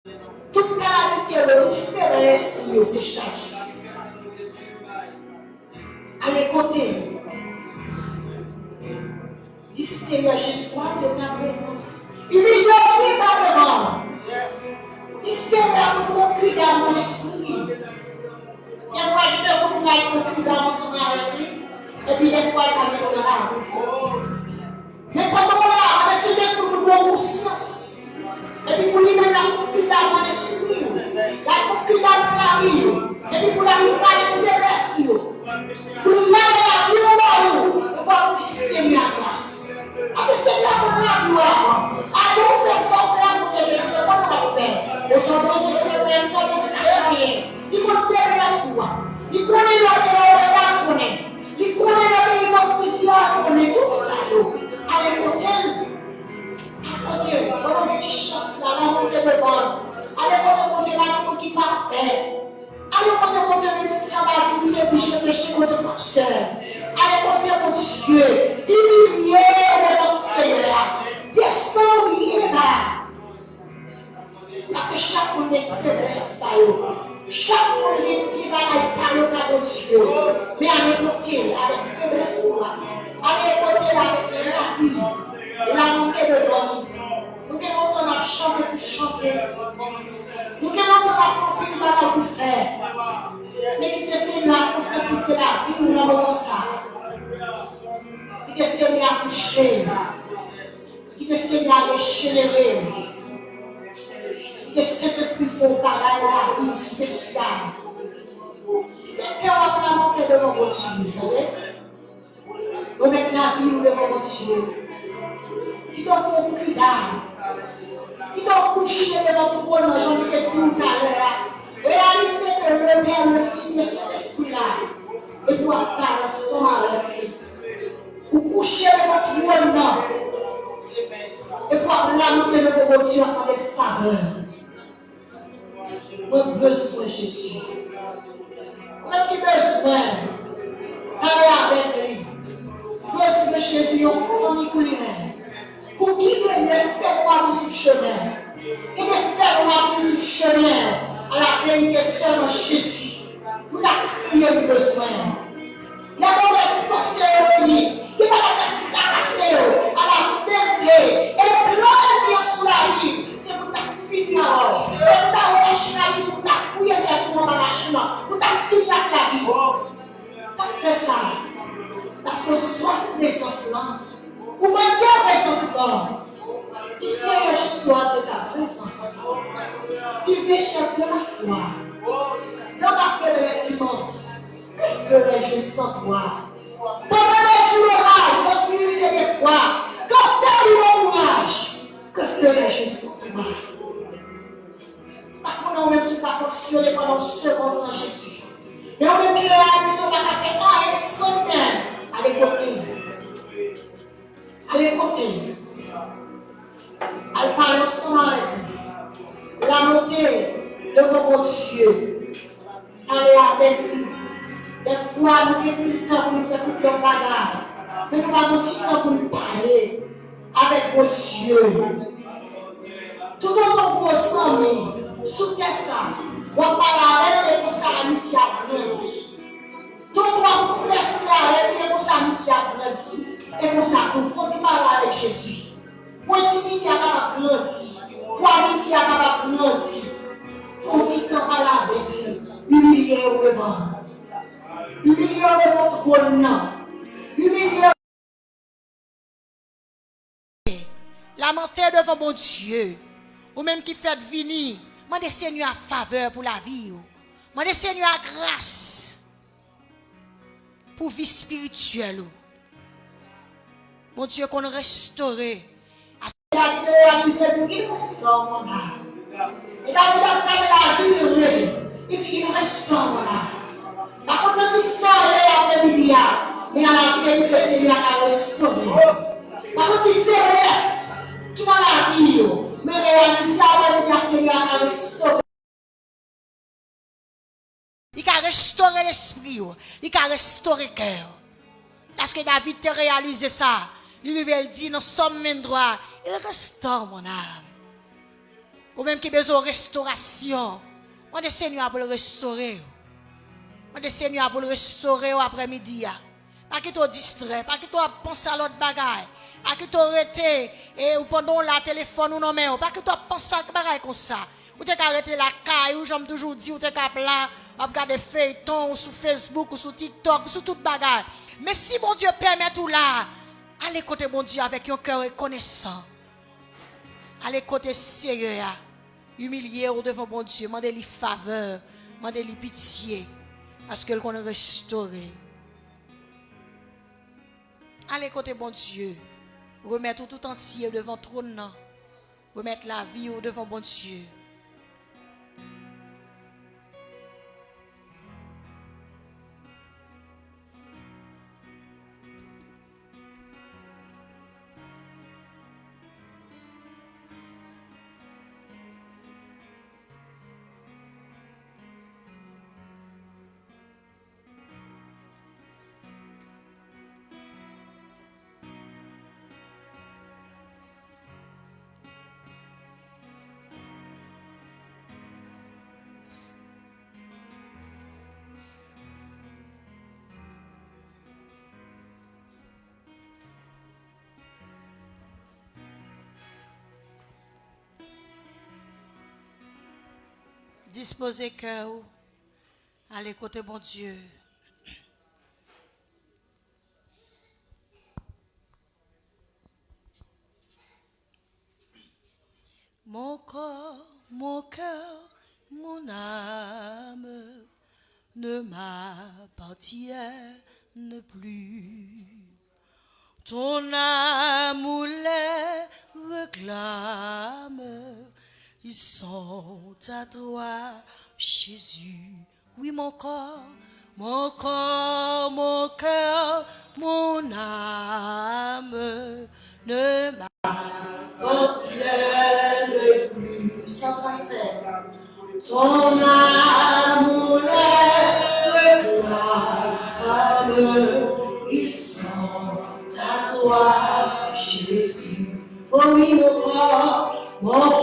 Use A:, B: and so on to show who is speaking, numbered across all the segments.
A: Toute calamité, toute faiblesse, c'est chargé. Allez, côté. Dis Seigneur, j'ai soif de ta présence. Humilie par devant. Dis Seigneur, nous faut crier dans mon esprit. Des fois, il y a beaucoup de crier dans son avec lui. Et puis des fois, il y a dans la rue. Mais pendant là, on a ce esprit pour bonne conscience. Et puis pour lui-même, la faut crier dans mon esprit. La faut crier dans la vie. Et puis pour la vie, il y a des faiblesses. Pour lui, il y a des faiblesses. Et pour dire Seigneur, grâce. Parce que Seigneur, on a gloire. Allons faire ça, faire pour te dire que on va faire. Au son de Seigneur, son de cacher. Il faut faire la soi. Il connaît le connaît. Il connaît le hypocrisie, connaît tout ça. Allez, côté. À côté, on a des chances là, on a des devant. Allez, côté, là, on qui parfait. Allez, côté, même si tu as la vie, tu es péché, côté, ma soeur. Allez, côté, mon Dieu. Humilié de mon Seigneur. Descendez là. Parce que chaque monde est faiblesse. Chaque monde est par mon Dieu. Mais allez, côté, avec faiblesse. Allez, côté, avec la vie. La montée devant nous. Nous devons entendre la chanter pour chanter. Nous devons entendre la frapper pour faire. Mais qui te Seigneur pour sentir c'est la vie ou la ça. Qui te Seigneur pour toucher. Qui te Seigneur déchirer. Qui te Saint-Esprit faut parler de la vie spéciale. Qui te cœur pour la montée devant mon Dieu. Nous mettons la vie ou devant mon Dieu. Qui doit faire un cri d'âme. Qui doit coucher devant tout le monde, j'en ai dit tout à l'heure. Réalisez que le Père, le Fils, le Saint-Esprit là, et pour parler ensemble avec lui. Ou coucher devant tout le monde, et pour lamenter le bon Dieu avec faveur. On a besoin de Jésus. On a besoin d'aller avec lui. Besoin de Jésus, on s'en est coulé. Pour qui ne fait pas sur le chemin. Et ne fait pas sur le chemin à la vérité seulement Jésus. Nous avons crié besoin. La mauvaise pensée est venue. Il va tout casser à la vérité. Et plein sur la vie. C'est pour ta fini alors. C'est pour ta machine à vie. Pour ta fouiller tout le monde à la machine. Pour ta fini avec la vie. Ça fait ça. Parce que soif présence là. Ou même ta présence là. Dis Seigneur, je sois de ta présence. Tu veux chercher ma foi. Dans ma faiblesse immense, que ferais-je sans toi? Pendant les jours orales, l'obscurité des froids, quand faire mon courage, que ferais-je sans toi? Parce qu'on a même su pas fonctionner pendant une seconde sans Jésus. Et on même qui réalise qu'on a fait un sans même. Allez côté. Allez côté. Elle parle ensemble avec lui. La montée devant mon Dieu. Aller avec lui. Des fois, nous avons plus le temps pour nous faire tout le bagage. Mais nous avons petit temps pour nous parler avec mon Dieu. Tout le temps pour ensemble, sous tes ça, on parle avec lui pour sa amitié à grandi. Tout le temps pour converser avec lui pour sa amitié à grandi. Et pour ça, tout le monde parle avec Jésus. Pour intimité à grandir, pour amitié à grandir, faut-il t'en parler avec lui, humilier au devant, humilier au devant trône, humilier. Lamenter devant mon Dieu, ou même qui fait venir, demandez Seigneur à faveur pour la vie, demandez Seigneur à grâce pour vie spirituelle. Mon Dieu, qu'on restaure. David a réalisé pour qu'il restaure mon âme. Et David a parlé la vie, il dit qu'il restaure mon âme. Par contre, nous sommes avec la Bible, mais à la vérité, le Seigneur a restauré. Par contre, il fait reste qui dans la vie, mais réaliser avec le Seigneur a restauré. Il a restauré l'esprit, il a restauré le cœur. Parce que David a réalisé ça. Il lui dit, nous sommes mes droits. Il restaure mon âme. Ou même qui a besoin de restauration. On est Seigneur pour le restaurer. On est Seigneur pour le restaurer après-midi. Pas que tu distrait, pas que tu penses à l'autre bagaille. Pas que tu arrêté et pendant la téléphone ou non mais pas que tu penses à bagaille comme ça. Ou tu as arrêté la caille ou j'aime toujours dire ou tu as là regarder feuilleton ou sur Facebook ou sur TikTok ou sur toute bagaille. Mais si mon Dieu permet tout là, allez côté mon Dieu avec un cœur reconnaissant. Allez côté sérieux, humilié au devant mon Dieu, demandez-lui faveur, demandez-lui pitié, parce que qu'on est restauré. Allez côté bon Dieu, remettre tout entier devant trône, remettre la vie au devant bon Dieu. Disposez cœur, allez côté bon Dieu. Mon corps, mon cœur, mon âme ne m'appartiennent plus. Ton amour les réclame. Ils sont à toi, Jésus. Oui, mon corps, mon cœur, mon âme ne m'appartiennent plus. 137. Ton amour les réclame. Ils sont à toi, Jésus. Oh oui, mon corps, mon cœur,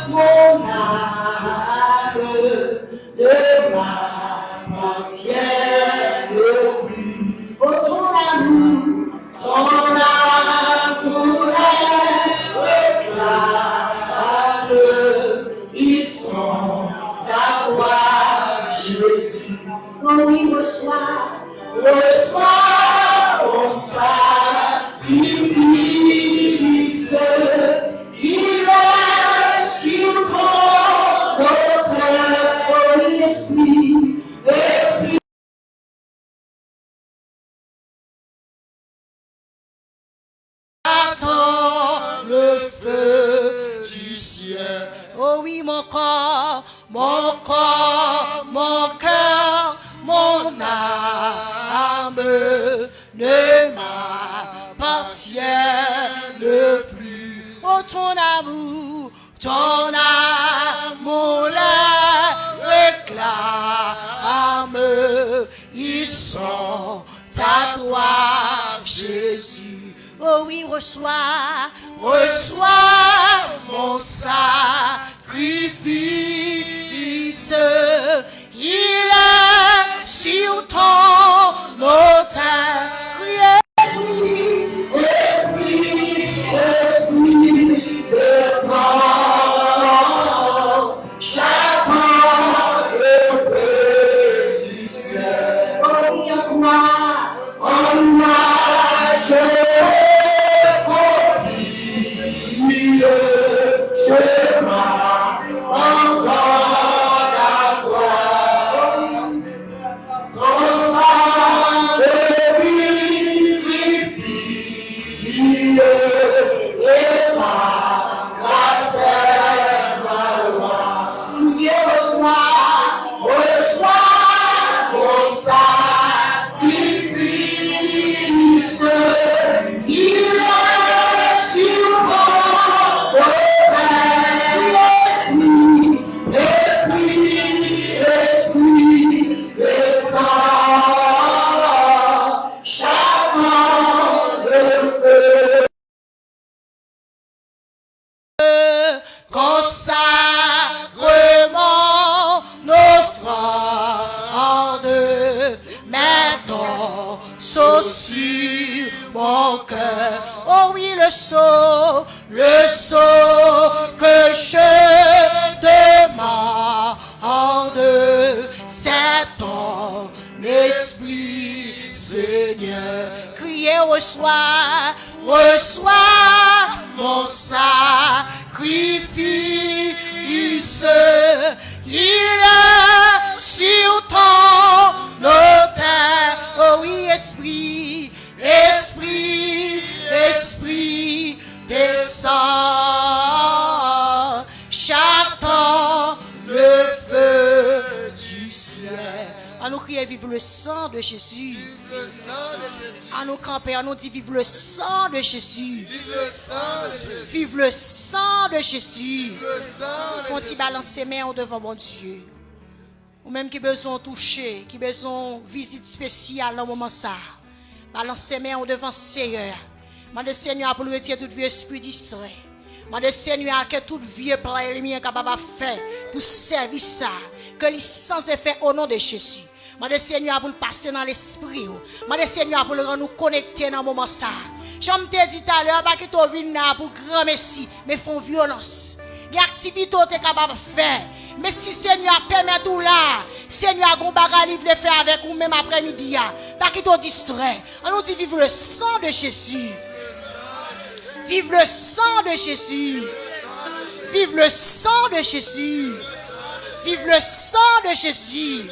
A: mon âme ne m'appartiennent plus. Oh, ton amour les réclame. Ils sont à toi, Jésus. Oh oui, reçois mon sacrifice. Il est sur ton autel. Oh oui, l'esprit. Attends le feu du ciel. Oh oui, mon corps, mon cœur, mon âme ne m'appartiennent plus. Oh, ton amour les réclame. Ils sont à toi, Jésus. Oh oui, reçois mon sacrifice. Il est sur ton autel. Esprit, descends. J'attends le feu du ciel. Oh oui, en moi, je confie le chemin encore à toi. Ton sang me purifie et ta grâce est ma loi. Oui, reçois mon sacrifice. Il est sur ton autel. reçois mon sacrifice. Il est sur ton autel. Oh oui, Esprit, descend. J'attends le feu du ciel. À nous crier, vive le sang de Jésus. À nous camper, à nous dire, vive le sang de Jésus. Vive le sang de Jésus. Font-ils balancer mains devant mon Dieu. Ou même qui besoin toucher, qui besoin visite spéciale dans le moment ça. Balancer mains devant Seigneur. Mande Seigneur pour le retirer tout vieux esprit distrait. Mande Seigneur que tout vieux plan ennemi est capable de faire pour servir ça. Que les sans effet au nom de Jésus. Mande Seigneur pour le passer dans l'esprit. Mande Seigneur pour le rendre nous connecter dans le moment ça. J'aime te dire tout à l'heure, pas que tu viens pour grand messie, mais font violence. Les activités tu es capable de faire. Mais si Seigneur permet tout là, Seigneur, qu'on bagarre livre le faire avec ou même après-midi, pas que tu distrait. On nous dit vive le sang de Jésus. Vive le sang de Jésus. Vive le sang de Jésus. Vive le sang de Jésus.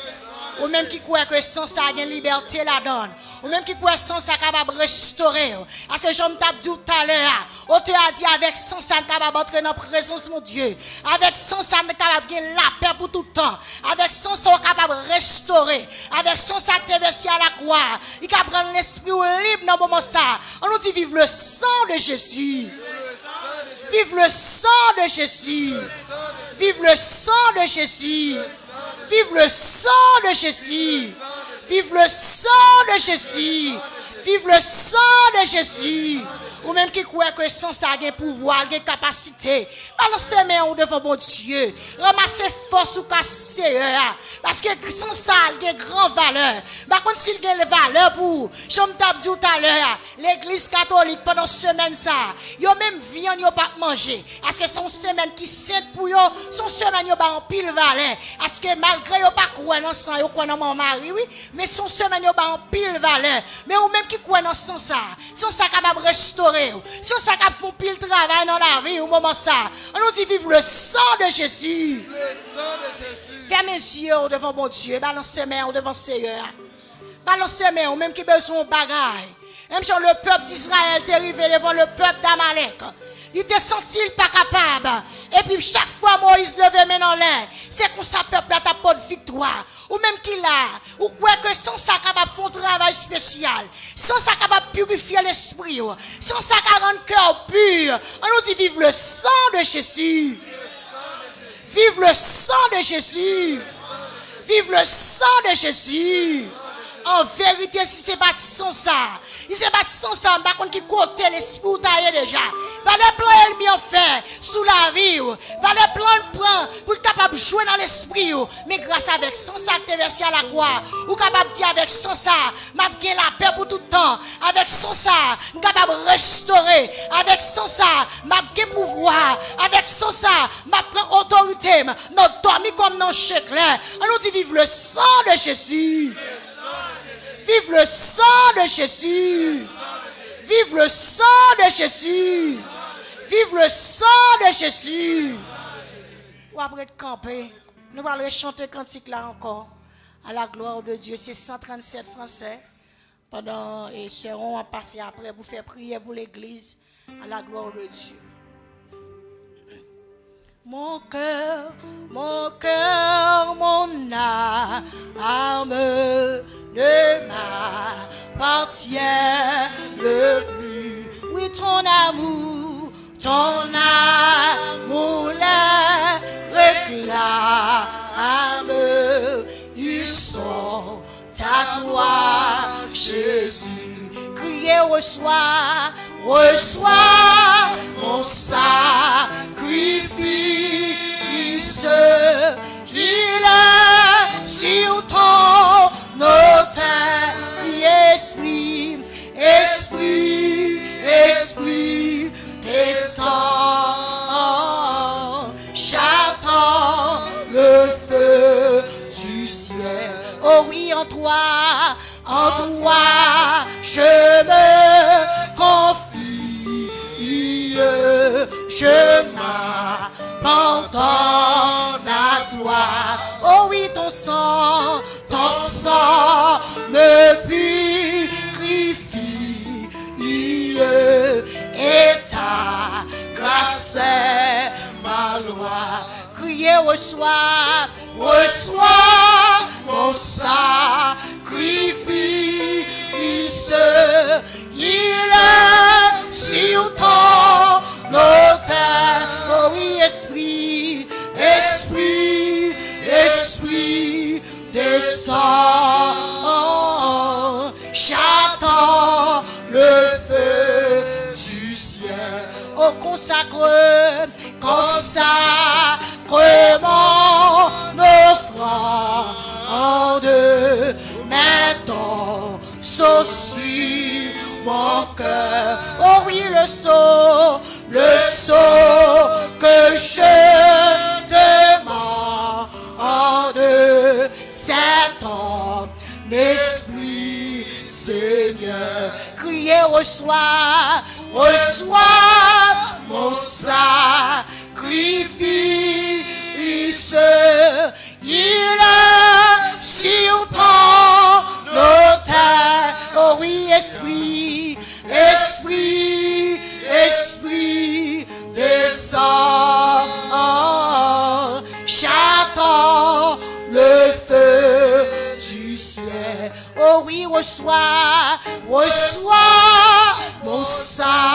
A: Ou même qui croit que sans ça, il y a une liberté la donne. Ou même qui croit que sans ça, capable de restaurer. Parce que j'aime t'ai dit tout à l'heure, on te a dit avec sans ça, capable d'entrer dans la présence de mon Dieu. Avec sans ça, capable de gagner la paix pour tout le temps. Avec sans ça, capable de restaurer. Avec sans ça, tu es versé à la croix. Il capable de prendre l'esprit libre dans le moment ça. On nous dit vive le sang de Jésus. Vive le sang de Jésus. Vive le sang de Jésus. Vive le sang de Jésus. Vive le sang de Jésus. Vive le sang de Jésus. Ou même qui croit que sans ça, il y a pouvoir, il y a capacité. Balancez mains devant mon Dieu. Ramassez force ou casser. Parce que sans ça, il y a grande valeur. Par contre, s'il y a une valeur pour, je me tape tout à l'heure, l'église catholique pendant semaine ça, ils ont même viande, ils n'ont pas mangé. Parce que c'est une semaine qui sainte pour eux, c'est une semaine qui ont en pile valeur. Parce que malgré ils n'ont pas croire dans sang, ils croient dans mon mari, oui, mais c'est une semaine qui ont en pile valeur. Mais ou même qui croient dans sans ça capable de restaurer. Si on s'accapte font pile travail dans la vie au moment ça, on nous dit vive le sang de Jésus. Fermez les yeux devant mon Dieu, balancez mains devant Seigneur. Balancez mains, même qui besoin de bagaille. Même si le peuple d'Israël est arrivé devant le peuple d'Amalek. Il était senti pas capable. Et puis chaque fois Moïse levait main dans l'air, c'est qu'on ça peuple a pas de victoire. Ou même qu'il a, ou quoi que sans ça capable faire un travail spécial, sans ça capable purifier l'esprit, sans ça rendre cœur pur. On nous dit vive le sang de Jésus. Vive le sang de Jésus. Vive le sang de Jésus. En vérité, si c'est pas sans ça, si c'est pas sans ça, par contre qui côté l'esprit ou taillé déjà. Va les plans ennemi en fait sous la vie, va les plans prendre pour être capable de jouer dans l'esprit, mais grâce avec sans ça que tu es versé à la croix, ou capable de dire avec sans ça, m'a gagné la paix pour tout le temps, avec sans ça, capable de restaurer, avec sans ça, m'a gagné pouvoir, avec sans ça, m'a prend autorité, non dormi comme non chèque. On nous dit vive le sang de Jésus. Vive le sang de Jésus. Vive le sang de Jésus. Vive le sang de Jésus. Ou après de camper, nous allons chanter cantique là encore. À la gloire de Dieu. C'est 137 français. Pendant et seront passés après pour faire prier pour l'église. À la gloire de Dieu. Mon cœur, mon âme ne m'appartient le plus. Oui, ton amour les réclame. Ils sont à toi, Jésus. Criez, reçois mon sacrifice. Il est sur ton autel. Esprit, descend. J'attends le feu du ciel. Oh oui, en toi, je me je m'abandonne à toi. Oh oui, ton sang me purifie, et ta grâce est ma loi. Criez, reçois mon sacrifice, il est sur ton autel. Oh oui, esprit, descends, j'attends le feu du ciel. Oh, consacre mon offrande, mets ton sceau sur mon cœur. Oh oui, le sceau que je demande, c'est ton esprit, Seigneur. Criez, reçois mon sacrifice, il est sur ton autel. Oh oui, esprit, descends, j'attends le feu du ciel. Oh oui, reçois mon sacrifice,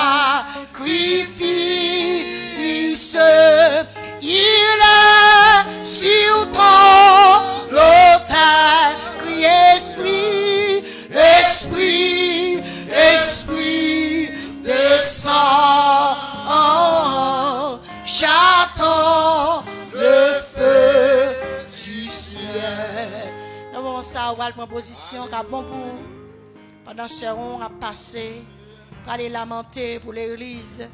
A: il est sur ton autel. Crie, esprit, descends, j'attends le feu du ciel. Dans le moment ça, on va prendre position, car bon pour pendant ce temps, on va passer, pour aller lamenter pour l'église.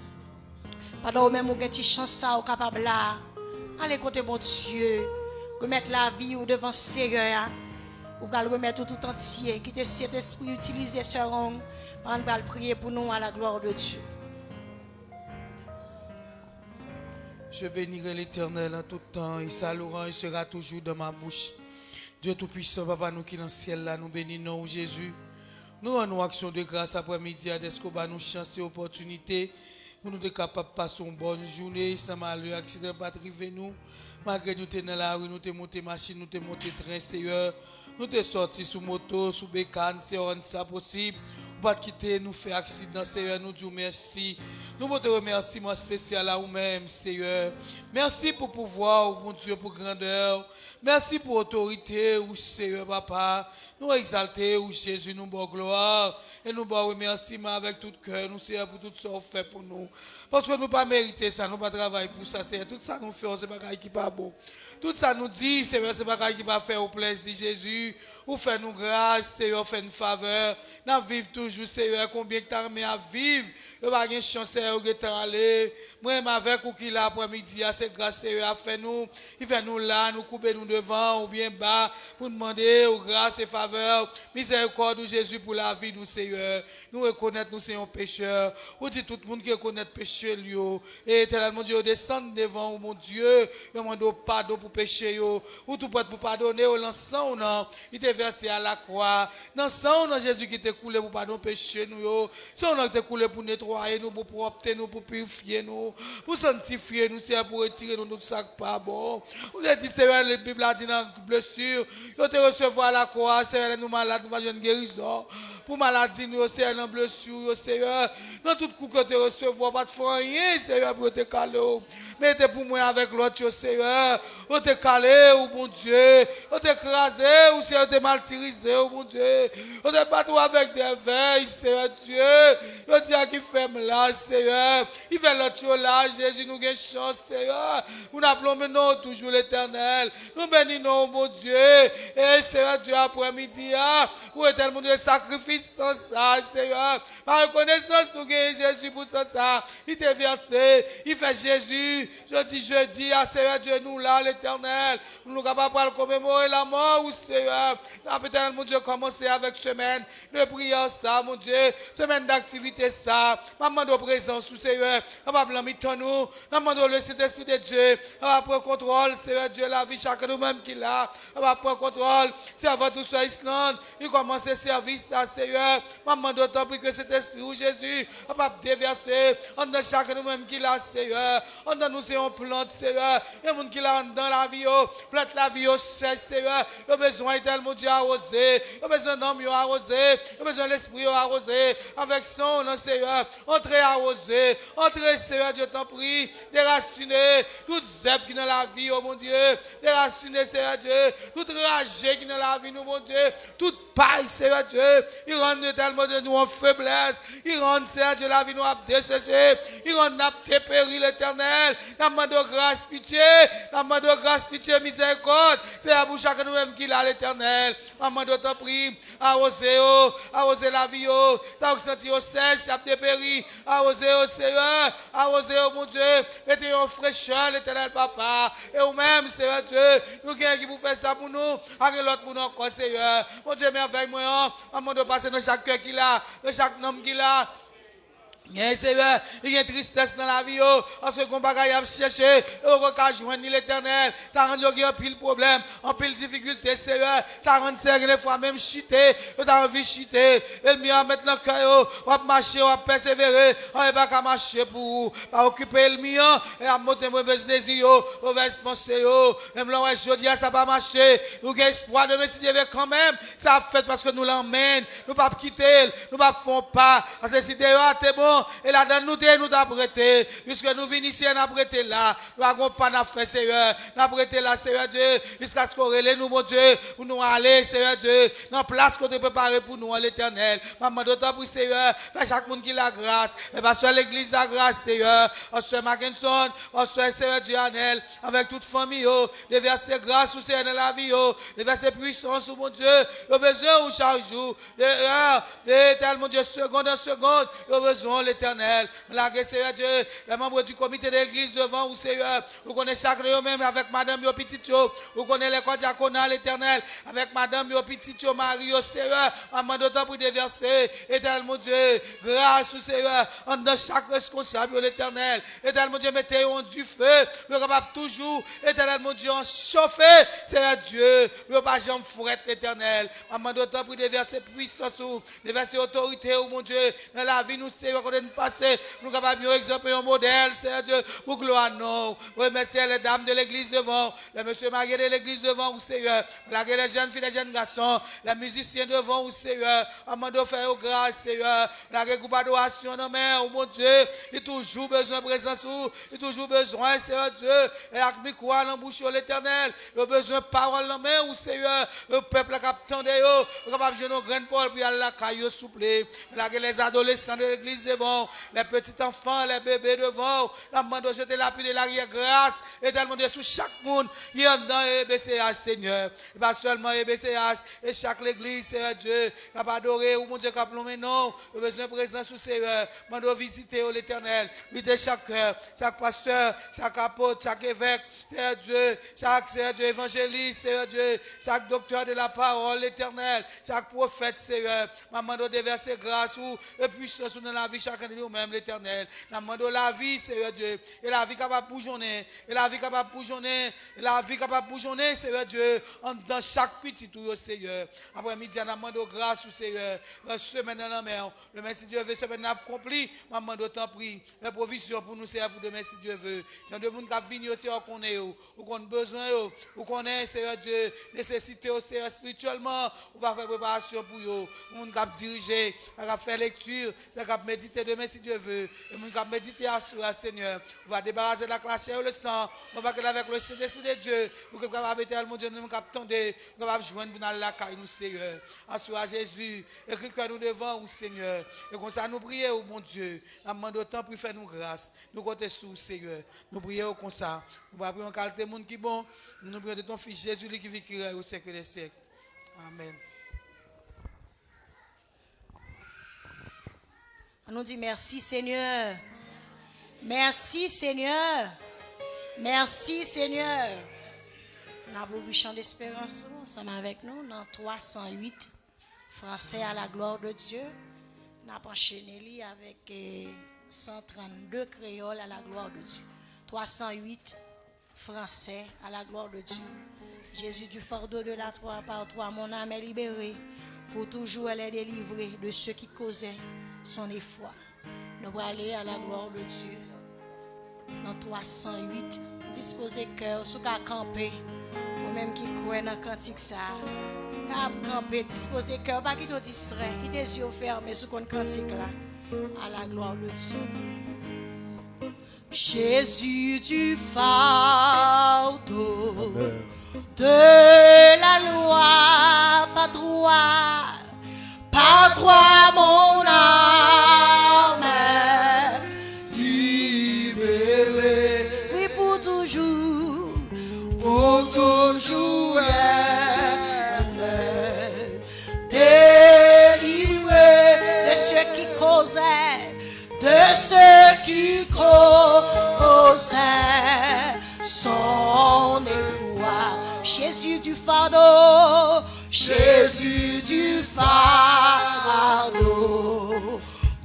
A: Pendant que même on a une petite chance, on est capable là. Allez côté mon Dieu, remettre la vie au devant Seigneur. Ou va le remettre tout entier, quitter cet esprit utilisé ce rang, on va prier pour nous à la gloire de Dieu.
B: Je bénirai l'Éternel en tout temps, et sa louange sera toujours dans ma bouche. Dieu Tout-Puissant, Papa, nous qui dans le ciel là, nous bénissons Jésus. Nous rendons action de grâce après-midi à Descoba, nous chance et opportunité pour nous être capables de passer une bonne journée sans malheur, accident pas arrivé nous. Malgré nous sommes dans la rue, nous sommes montés machine, nous sommes montés train, Seigneur. Nous sommes sortis sous moto, sous bécane, c'est rendre ça possible. Pas de quitter, nous faire accident, Seigneur, nous disons merci. Nous vous remerciement spécial à vous-même, Seigneur. Merci pour pouvoir, mon Dieu, pour grandeur. Merci pour autorité, Seigneur, Papa. Nous exalter, Jésus, nous bon gloire. Et nous bon remerciement avec tout cœur, nous, Seigneur, pour tout ça fait pour nous. Parce que nous pas mérité ça, nous pas travailler pour ça, Seigneur. Tout ça nous fait, c'est pas qui pas bon. Tout ça nous dit, Seigneur, c'est pas qui va faire au plaisir, Jésus. Ou fait nous grâce, Seigneur, fait une faveur. Nous vivons toujours, Seigneur, combien de temps mais à vivre. Nous pas de chance, Seigneur, de aller. Moi, avec ou qui là après-midi, c'est grâce, Seigneur, a fait nous. Il fait nous là, nous couper nous devant ou bien bas pour demander aux grâce et faveur. Miséricorde de Jésus pour la vie, nous, Seigneur. Nous reconnaître, nous, sommes pécheurs. Ou dit tout le monde qui reconnaît péché, lui. Et tellement Dieu, descend devant, mon Dieu. Demande pardon pour péché, ou tout pour pardonner, ou l'ensemble, il te versé à la croix. Dans le Jésus qui t'a coulé pour pardonner péché, nous, si on a été coulé pour nettoyer nous, pour propter nous, pour purifier nous, pour sanctifier nous, c'est pour retirer nous tout ça pas bon. Vous avez dit, Seigneur, la Bible a dit dans la blessure, vous te recevoir à la croix, Seigneur, nous malades, nous allons guérison. Pour maladie, nous, Seigneur, dans la blessure, Seigneur, dans tout coup que te recevoir, pas de faire rien, Seigneur, pour te caler. Mettez pour moi avec l'autre, Seigneur. On te calé, oh mon Dieu. On te écrasé, ou Seigneur, on te martyrisé, oh mon Dieu. On te battu avec des veilles, Seigneur Dieu. On dit à qui fait là, Seigneur. Il fait l'autre là, Jésus, nous avons chance, Seigneur. Nous appelons maintenant toujours l'Éternel. Nous bénissons, mon Dieu. Et Seigneur Dieu, après-midi, pour tellement de sacrifices sans ça, Seigneur. Par reconnaissance, nous avons Jésus pour ça. Il te versé, il fait Jésus. Je dis à Seigneur Dieu, nous là, l'Éternel, nous sommes capables de commémorer la mort, ou Seigneur. Peut-être, mon Dieu, commencer avec semaine, de prière ça, ça, mon Dieu, semaine d'activité ça, maman de présence, Seigneur, capable de nous, maman de le Saint-Esprit de Dieu, va prendre contrôle, Seigneur Dieu, la vie chacun de nous-mêmes qui l'a, va prendre contrôle, c'est avant tout sur Islande, il commence le service, Seigneur, maman de t'en prie que cet esprit ou Jésus, va déverser, on a chacun de nous-mêmes qui l'a, Seigneur, on a nous c'est un plante, Seigneur, il y a des gens qui l'a dans la vie, plante la vie au Seigneur, il y a besoin tellement Dieu arroser, il y a besoin d'hommes arroser, il y a besoin de l'esprit arroser, avec son nom, Seigneur, entrez arroser, entrez, Seigneur, Dieu t'en prie, déraciner toute zèbre qui est dans la vie, oh mon Dieu, déraciner, Seigneur Dieu, toute rage qui est dans la vie, nous, mon Dieu, toute paille, Seigneur Dieu, il rend tellement de nous en faiblesse, il rend, Seigneur Dieu, la vie nous a desséché, il rend nous a dépéri l'éternel, la main de grâce, pitié, la main de grâce, pitié, miséricorde, c'est à vous chacun nous-mêmes qui l'a l'éternel, maman de t'en prie, arroser la vie, ça vous sentir au sèche, ça dépéri, arroser au Seigneur, arroser au mon Dieu, mettez en fraîcheur l'éternel papa, et vous-même, Seigneur Dieu, nous qui vous fait ça pour nous, avec l'autre pour nous encore, Seigneur, mon Dieu, merveille moi, maman de passer dans chaque cœur qu'il a, dans chaque homme qu'il a. Bien, Seigneur, il y a une tristesse dans la vie, parce que qu'on bagaille à chercher, on va joindre l'éternel, ça rend qu'il y a un pile problème, un pile difficulté, Seigneur, ça rend des fois même chuter, on a envie de chuter, et le mieux à mettre dans le cœur, on va marcher, on va persévérer, on n'est pas qu'à marcher pour vous, pas occuper le mieux, et à monter mauvais désirs, mauvaises pensées, même là, je dis, ça va marcher, nous avons espoir de mettre Dieu quand même, ça a fait parce que nous l'emmène, nous ne pas quitter, nous ne pas font pas, parce que si Dieu est bon, et là, dans nous t'apprêter, puisque nous venons ici, nous apprêter là, nous n'avons pas d'affaires, Seigneur, nous apprêter là, Seigneur Dieu, jusqu'à ce qu'on relève nous, mon Dieu, pour nous aller, Seigneur Dieu, dans la place qu'on te préparé pour nous, l'éternel. Maman, d'autant pour Seigneur, à chaque monde qui la grâce, et pas sur l'église la grâce, Seigneur, on se Mackinson, on se Seigneur Dieu, Anel, avec toute famille, les versets grâce ou Seigneur dans la vie, les versets puissance, mon Dieu, le besoin ou chaque jour, les tellement Dieu, seconde en seconde, le besoin, l'éternel. La Seigneur Dieu, les membres du comité de l'église devant vous, Seigneur. Vous connaissez chaque jour même avec madame yo petit yo. Vous connaissez l'école diaconale l'éternel. Avec madame yo petit yo, Marie yo, Seigneur. Maman d'autant pour déverser. Éternel mon Dieu, grâce au Seigneur. En dans chaque responsable l'éternel. Éternel mon Dieu, mettez-on du feu. Vous êtes capable toujours, éternel mon Dieu, en chauffer. Seigneur Dieu, vous n'avez pas jamais fourrette l'éternel. Maman d'autant pour déverser puissance, déverser autorité, mon Dieu, dans la vie, nous, Seigneur, qu'on est passé, nous capables de exemple un modèle, Seigneur Dieu, pour gloire non. Remercier les dames de l'église devant, les monsieur mariés de l'église devant, Seigneur, les jeunes filles, les jeunes garçons, les musiciens devant, Seigneur, amant de faire grâce, Seigneur, la groupe d'adoration, non, mais, oh mon Dieu, il a toujours besoin de présence, il a toujours besoin, Seigneur Dieu, et avec mes croix dans la bouche de l'éternel, il a besoin de parole dans main, ou Seigneur, le peuple a capté, il capable de jouer nos graines pour aller à la caille, souple, les adolescents de l'église devant, les petits enfants, les bébés devant, la main de jeter la pluie de l'arrière grâce, et tellement de sous chaque monde, il y a dans EBCH, Seigneur, et pas seulement EBCH, et chaque église, Seigneur Dieu, qui a adoré, ou mon Dieu, qui a plombé, non, il besoin de présence sous Seigneur, mande visiter l'éternel, visiter chaque cœur, chaque pasteur, chaque apôtre, chaque évêque, Seigneur Dieu, chaque Seigneur Dieu, évangéliste, Seigneur Dieu, chaque docteur de la parole, l'éternel, chaque prophète, Seigneur, maman de déverser grâce ou puissance dans la vie chacun de nous-mêmes, l'éternel. Nous demandons la vie, Seigneur Dieu, et la vie capable de bougeonner, et la vie capable de bougeonner, et la vie capable de bougeonner, Seigneur Dieu, dans chaque petit tout, Seigneur. Après-midi, nous demandons grâce, Seigneur, la semaine dans la mer, le merci Dieu veut, semaine accomplie, maman d'autant prie, la provision pour nous, Seigneur, pour demain, si Dieu veut. Il y a des gens qui viennent aussi, on connaît, ou qu'on a besoin, ou qu'on a, Seigneur Dieu, nécessité, Seigneur, spirituellement, on va faire préparation pour eux, on va diriger, on va faire lecture, on va méditer demain, si Dieu veut, et on va méditer à soi, Seigneur, on va débarrasser de la classe et le sang, on va avec le Saint-Esprit de Dieu, pour que nous puissions mon Dieu, nous attendre, nous allons joindre dans la caille, nous, Seigneur, à soi, Jésus, écrit que nous devons, Seigneur, et comme ça, nous prions, mon Dieu, nous demandons autant pour faire nous grâce, nous comptons sur Seigneur, nous prions comme ça, nous prions en qualité de monde qui est bon, nous prions de ton Fils Jésus, qui vit qui règne au siècle des siècles. Amen.
A: On nous dit merci Seigneur. Merci Seigneur. Merci Seigneur. On a beau vu chant d'espérance ensemble avec nous dans 308 français à la gloire de Dieu. N'a pas enchaîné avec 132 créoles à la gloire de Dieu. 308 français à la gloire de Dieu. Jésus du fardeau de la croix par toi, mon âme est libérée. Pour toujours elle est délivrée de ceux qui causaient son effroi. Nous allons aller à la gloire de Dieu. Dans 308, disposez cœur, sous qu'à camper, ou même qui croient dans le cantique ça. Qu'à camper, disposez cœur, pas qui te distrait, qui tes yeux fermés sous qu'on cantique là. À la gloire de Dieu. Jésus du fardeau de la loi, par toi mon âme libérée, oui pour toujours elle est délivrée de ceux qui causaient, son effroi. Jésus du fardeau,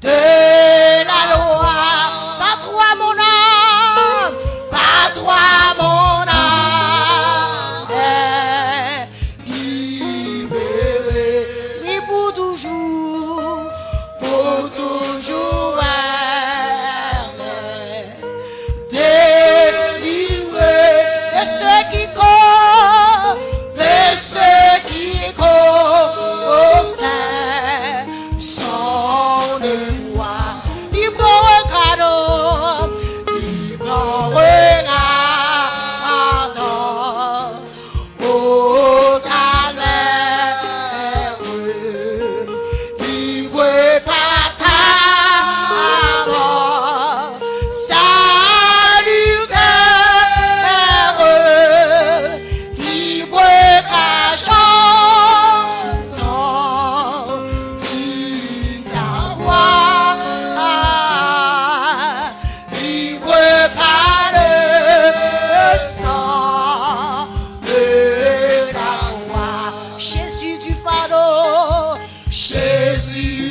A: de la loi, par toi mon âme est libérée, oui pour toujours elle est délivrée de ceux qui causaient son effroi. Libre regard, au calvaire, libre bataille, salutaire, libre cachant dans ta voix, libre par le sang de la croix. Jésus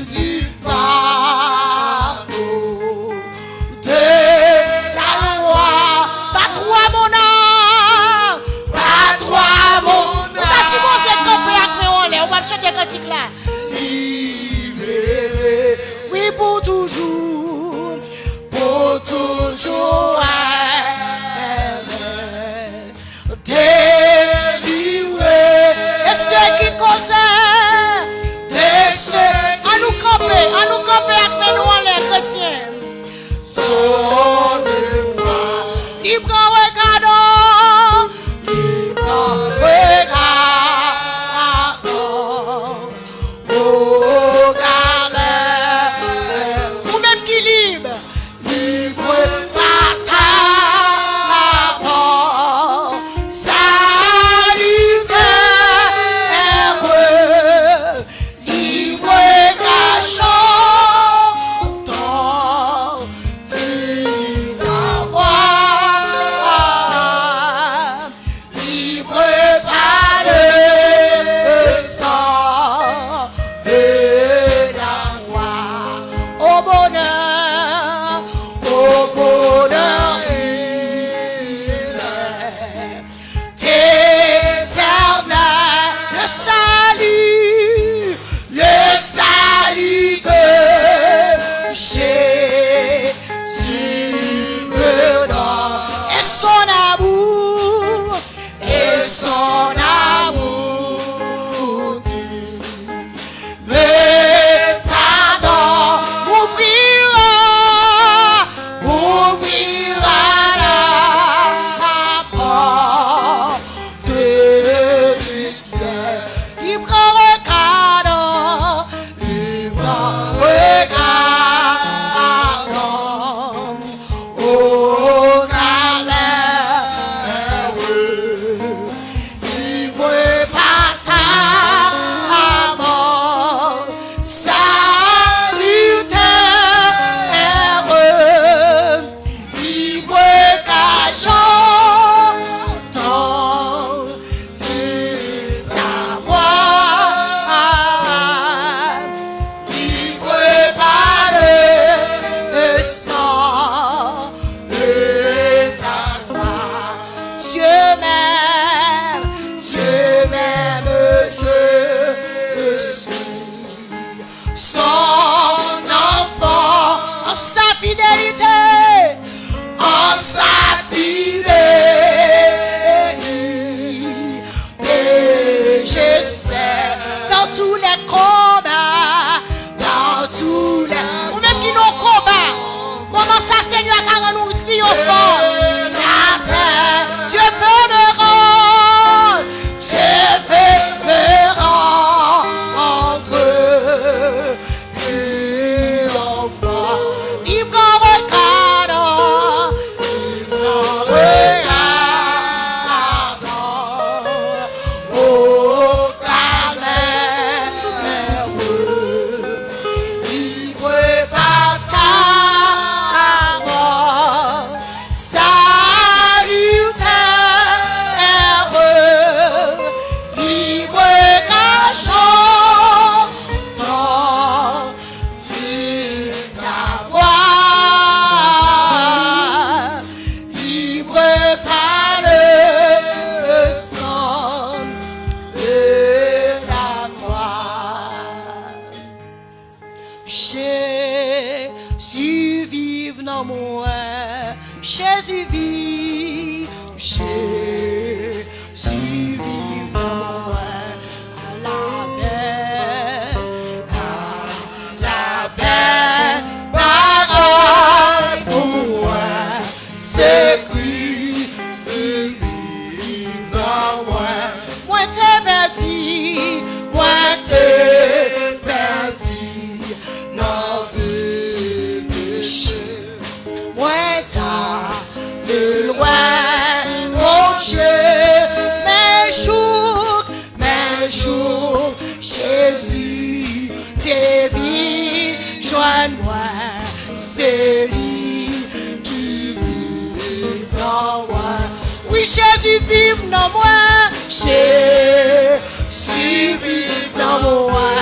A: du fardeau, de la loi, pas toi mon âme, pas toi mon âme. Pas si bon c'est compris après on va chanter cantique là. Libéré, oui pour toujours elle est délivrée de ceux qui causaient, à nous camper après nous les chrétiens. Son effroi, libre regard, au calvaire, ou même qui libre par ta mort, salutaire, libre cachant dans ta voix, t'es perdu, moi t'es perdu, dans le péché. Moi t'as le loin, mon Dieu, mes jours, Jésus, tes vies, joins-moi, c'est lui qui vit en moi. Oui, Jésus vive dans moi, Jésus vive dans moi.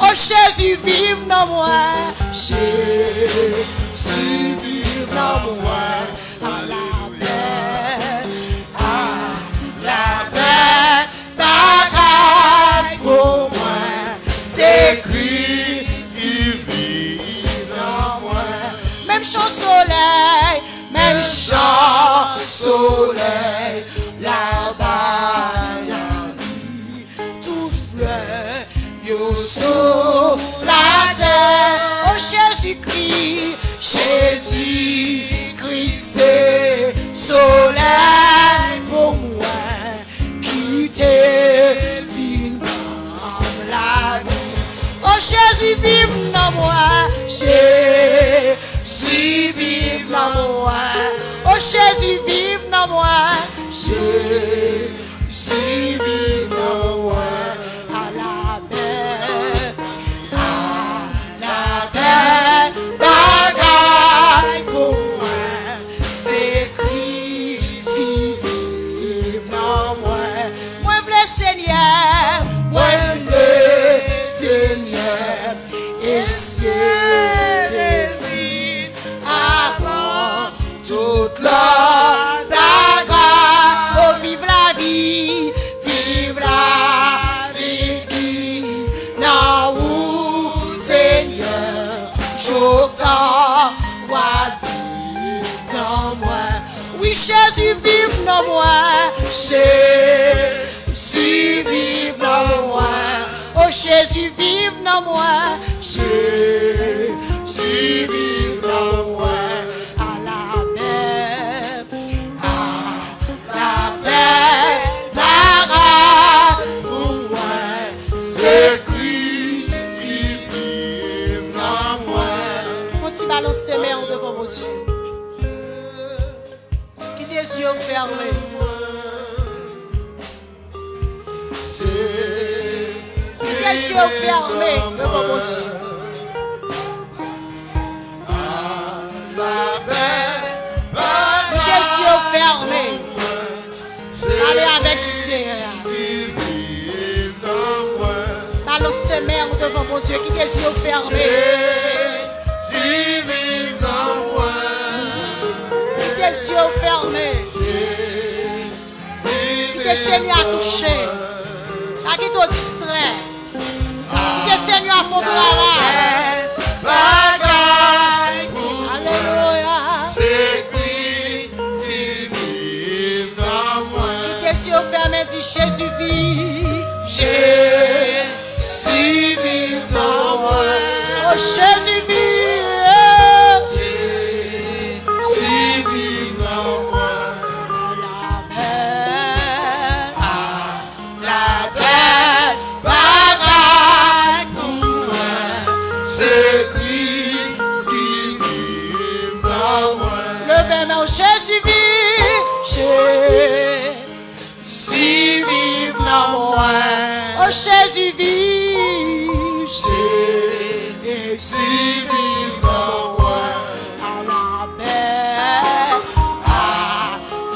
A: Oh, Jésus vive dans moi, Jésus vive dans moi. À la paix, bagaille pour moi, c'est Christ qui vit dans moi. Même chant soleil, là-bas la vie, toute fleur, yo sous la terre. Oh Jésus-Christ, c'est soleil pour moi, qui t'est venu dans la vie. Oh Jésus vive dans moi, Jésus vive dans moi. Oh Jésus vive dans moi, Jésus vive dans moi. À la paix, bagaille pour moi, c'est Christ qui vive dans moi. Moi v'le Seigneur, et c'est désir avant toute la bagarre. Oh, vive la vie qui n'a où Seigneur, j'entends wa vie dans moi. Oui, Jésus vive dans moi, Jésus vive dans moi. Oh, Jésus vive dans moi, Jésus vive dans moi. À la paix, bagaille pour moi, c'est Christ qui vive dans moi. Faut-il balancer ses mains devant mon Dieu? Qui tes yeux fermés. Les yeux fermés devant mon Dieu. Les yeux fermés. Allez avec Seigneur. Balance ses mains devant mon Dieu. Qui tes yeux fermés. Qui tes yeux fermés. Qui tes Seigneur a touché. À qui t'as distrait. Que Seigneur a fait travail. Alléluia. C'est Christ qui vit dans moi. Qui tes yeux fermés dit Jésus vit. Jésus vit dans moi. Oh Jésus vit. Jésus vit dans moi. Jésus vit, Jésus vit dans moi. Oh Jésus vit, Jésus vit dans moi. À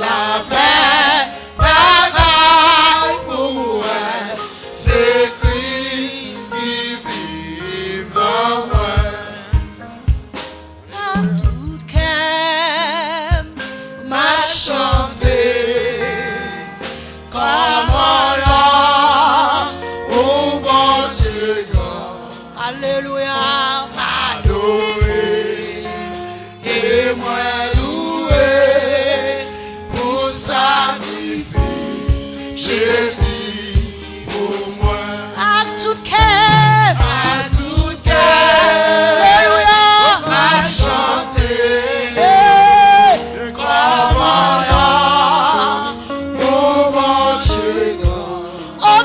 A: la paix, bagaille pour moi, c'est Christ qui vit dans moi. À tout cœur m'a chanté comment l'homme au bon Seigneur. Alléluia, m'adorer et moi louer pour sacrifice Jésus pour moi. À tout cœur, alléluia, m'a chanté. Oh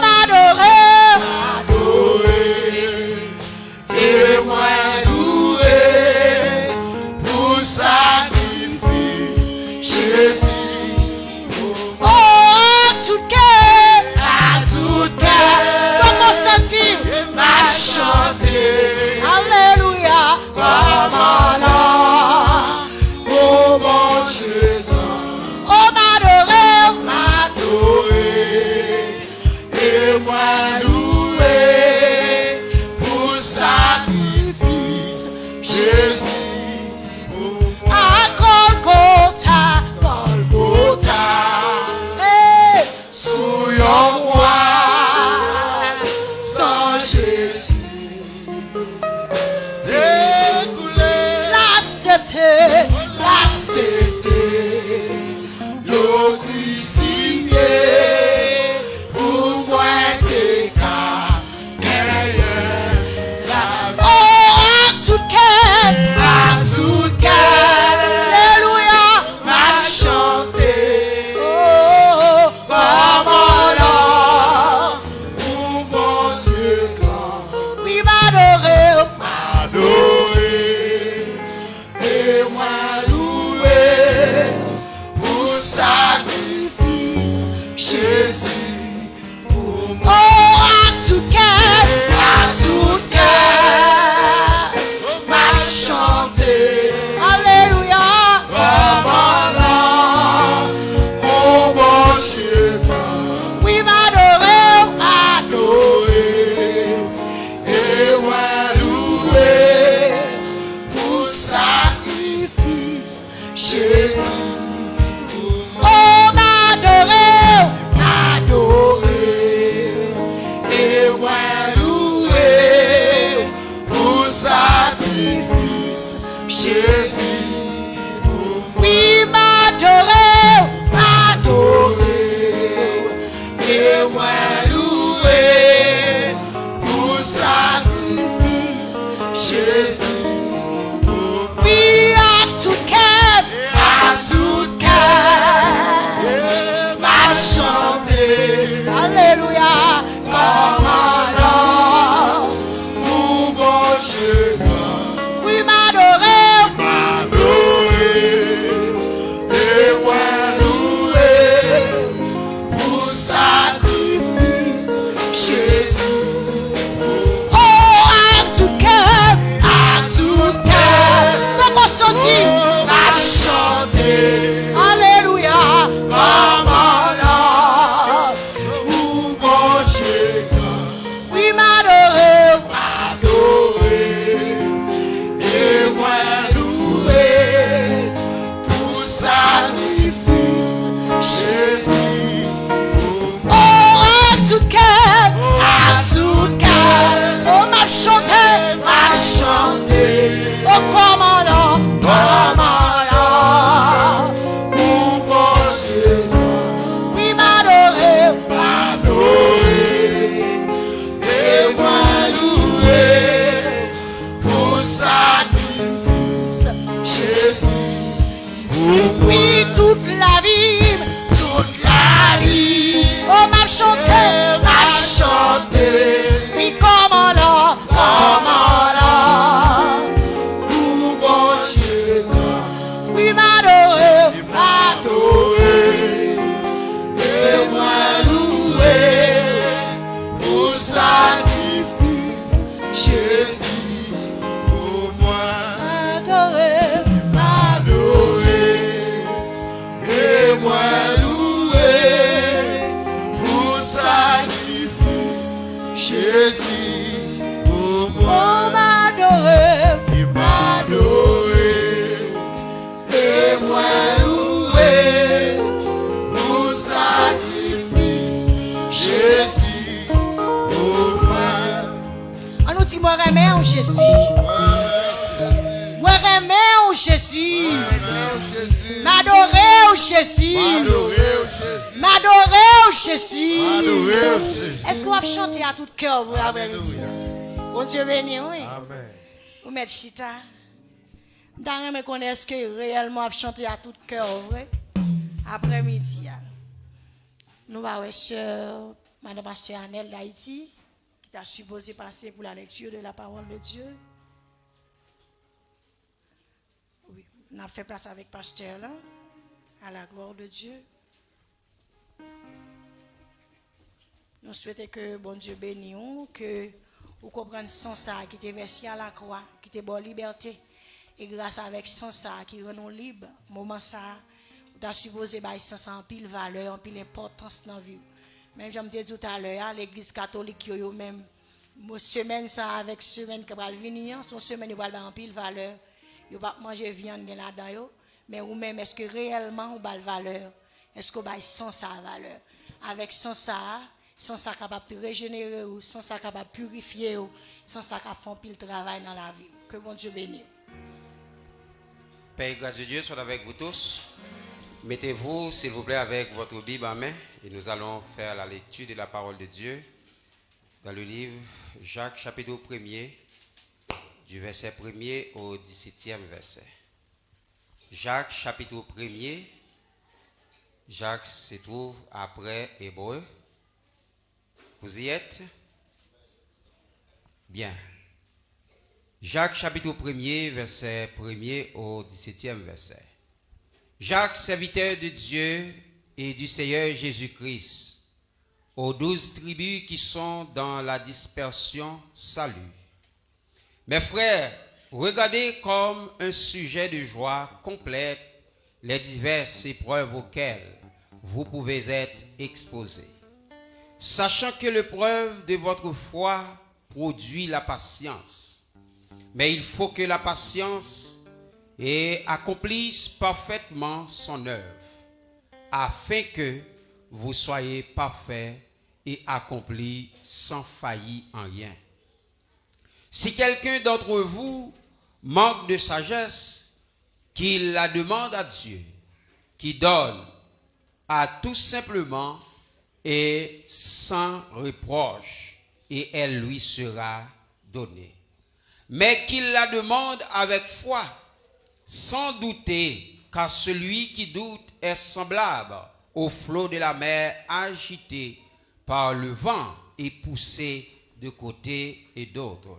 B: Jésus, pour moi.
A: Oh, à tout cœur,
B: m'a chanté.
A: Alléluia.
B: Mon bon Dieu,
A: Oui, m'adorer,
B: adoré et loué pour sacrifice, Jésus.
A: oh, m'adorer,
B: Et loué pour sacrifice, Jésus.
A: oui, m'adorer,
B: Et loué pour sacrifice, Jésus.
A: oui, à tout cœur,
B: À tout cœur, m'a chanté.
A: Alléluia.
B: Comme alors, mon bon Dieu,
A: Oui, m'adorer,
B: et loué pour sacrifice, Jésus.
A: oh, à tout cœur, nous consentons,
B: M'a chanté.
A: Alléluia.
B: Comme alors, mon bon Dieu,
A: Oui, m'adorer,
B: adoré et loué pour sacrifice, Jésus.
A: oh, à tout cœur, oh, m'a chanté,
B: M'a chanté.
A: oh, comment là,
B: Mon bon Dieu,
A: oui, m'adorer,
B: adoré et loué pour sacrifice, Jésus.
A: oui, toute la vie, oh, m'a chanté,
B: M'a chanté.
A: oui, comment là,
B: Mon bon Dieu,
A: oui, m'adorer,
B: adoré et loué pour sacrifice, Jésus. Pour moi,
A: adorer,
B: adoré et loué pour sacrifice, Jésus. Pour
A: oh,
B: moi,
A: m'adorer,
B: il m'a adoré et loué pour sacrifice, Jésus. Pour moi,
A: on nous dit, moi, remets en Jésus, moi, remets en Jésus, m'adorer en Jésus, m'adorer en Jésus. Est-ce qu'on va chanter à tout cœur, vous, après-midi? Bon Dieu béni, oui. Vous mettez chita. Dans me connaissez que réellement chanter à tout cœur, vrai? Après-midi. Nous allons sur Madame Pasteur Annelle d'Haïti, qui a supposé passer pour la lecture de la parole de Dieu. Oui, on a fait place avec Pasteur là, à la gloire de Dieu. Nous souhaitons que bon Dieu bénisse, que vous compreniez sans ça qui était versé à la croix, qui était bonne liberté. Et grâce avec sans ça qui rend nous libres, moment ça, vous avez supposé que ça en pile valeur, en pile importance dans la vie. Même j'aime dire tout à l'heure, l'église catholique, yo même, semaine ça avec semaine qui va venir, son semaine va en pile valeur. Vous ne pas manger viande là-dedans, mais vous-même, est-ce que réellement vous avez valeur? Est-ce que vous avez sans ça valeur? Avec sans ça capable de régénérer, sans ça capable de purifier, sans ça capable de faire pile travail dans la vie. Que bon Dieu bénisse.
C: Père et grâce de Dieu soit avec vous tous. Mettez-vous, s'il vous plaît, avec votre Bible en main et nous allons faire la lecture de la parole de Dieu dans le livre Jacques, chapitre 1er, du verset 1er au 17e verset. Jacques, chapitre 1er, Jacques se trouve après Hébreu. Vous y êtes? Bien. Jacques, chapitre 1er, verset 1er au 17e verset. Jacques, serviteur de Dieu et du Seigneur Jésus-Christ. Aux 12 tribus qui sont dans la dispersion, salut. Mes frères, regardez comme un sujet de joie complète les diverses épreuves auxquelles vous pouvez être exposés, sachant que l'épreuve de votre foi produit la patience. Mais il faut que la patience accomplisse parfaitement son œuvre, afin que vous soyez parfaits et accomplis sans faillir en rien. Si quelqu'un d'entre vous manque de sagesse, qu'il la demande à Dieu, qui donne à tout simplement et sans reproche, et elle lui sera donnée. Mais qu'il la demande avec foi, sans douter, car celui qui doute est semblable au flot de la mer agité par le vent et poussé de côté et d'autre.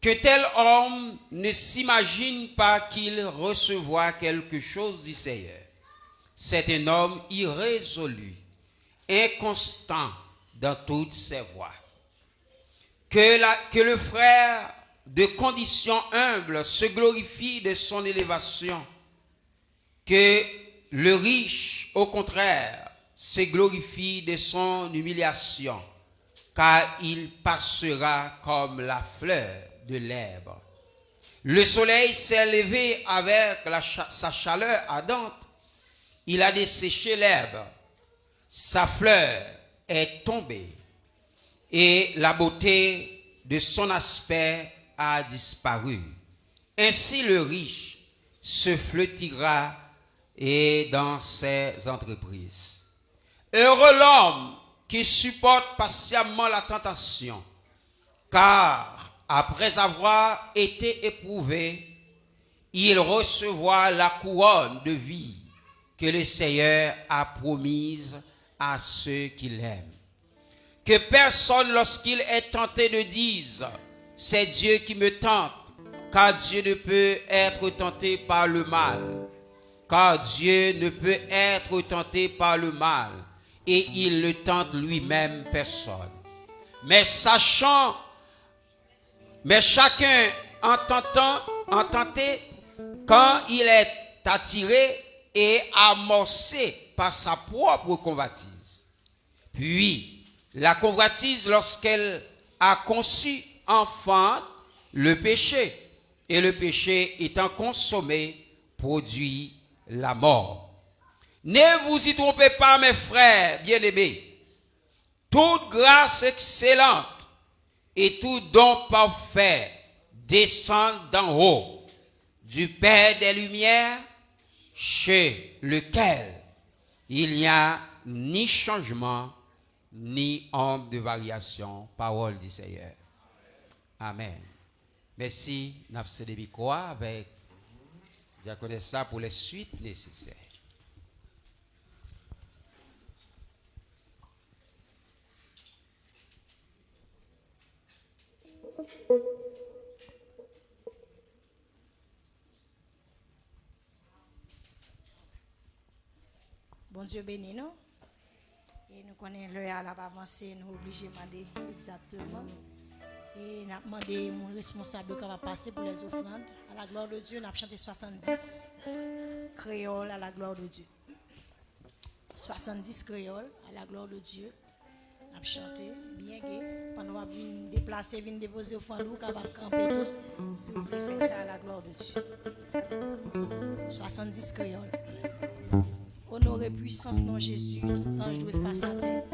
C: Que tel homme ne s'imagine pas qu'il recevra quelque chose du Seigneur. C'est un homme irrésolu, inconstant dans toutes ses voies. Que le frère de condition humble se glorifie de son élévation. Que le riche, au contraire, se glorifie de son humiliation, car il passera comme la fleur de l'herbe. Le soleil s'est levé avec sa chaleur ardente. Il a desséché l'herbe. Sa fleur est tombée et la beauté de son aspect a disparu. Ainsi le riche se flottira et dans ses entreprises. Heureux l'homme qui supporte patiemment la tentation, car après avoir été éprouvé, il recevra la couronne de vie que le Seigneur a promise à ceux qui l'aiment. Que personne, lorsqu'il est tenté, ne dise « C'est Dieu qui me tente », car Dieu ne peut être tenté par le mal. Car Dieu ne peut être tenté par le mal, et il ne tente lui-même personne. Mais chacun en tenté quand il est attiré et amorcé par sa propre convoitise. Puis, la convoitise, lorsqu'elle a conçu, enfante le péché. Et le péché étant consommé, produit la mort. Ne vous y trompez pas, mes frères bien-aimés. Toute grâce excellente et tout don parfait descendent d'en haut, du Père des Lumières, chez lequel il n'y a ni changement, ni ombre de variation. Parole du Seigneur. Amen. Merci, Nafse de Bikoa, avec Diaconessa pour les suites nécessaires.
A: Bon Dieu béni nous. Et nous connaissons l'heure à avancer, nous obligés de demander exactement. Et nous avons demandé mon responsable qui va passer pour les offrandes. À la gloire de Dieu, nous avons chanté 70 créoles à la gloire de Dieu. 70 créoles à la gloire de Dieu. Nous avons chanté bien gai. Pendant qu'on vient déplacer, vient déposer offrande, nous avons campé tout. Si vous voulez faire ça à la gloire de Dieu. 70 créoles. Honorez puissance non Jésus, tout ange doit face à terre.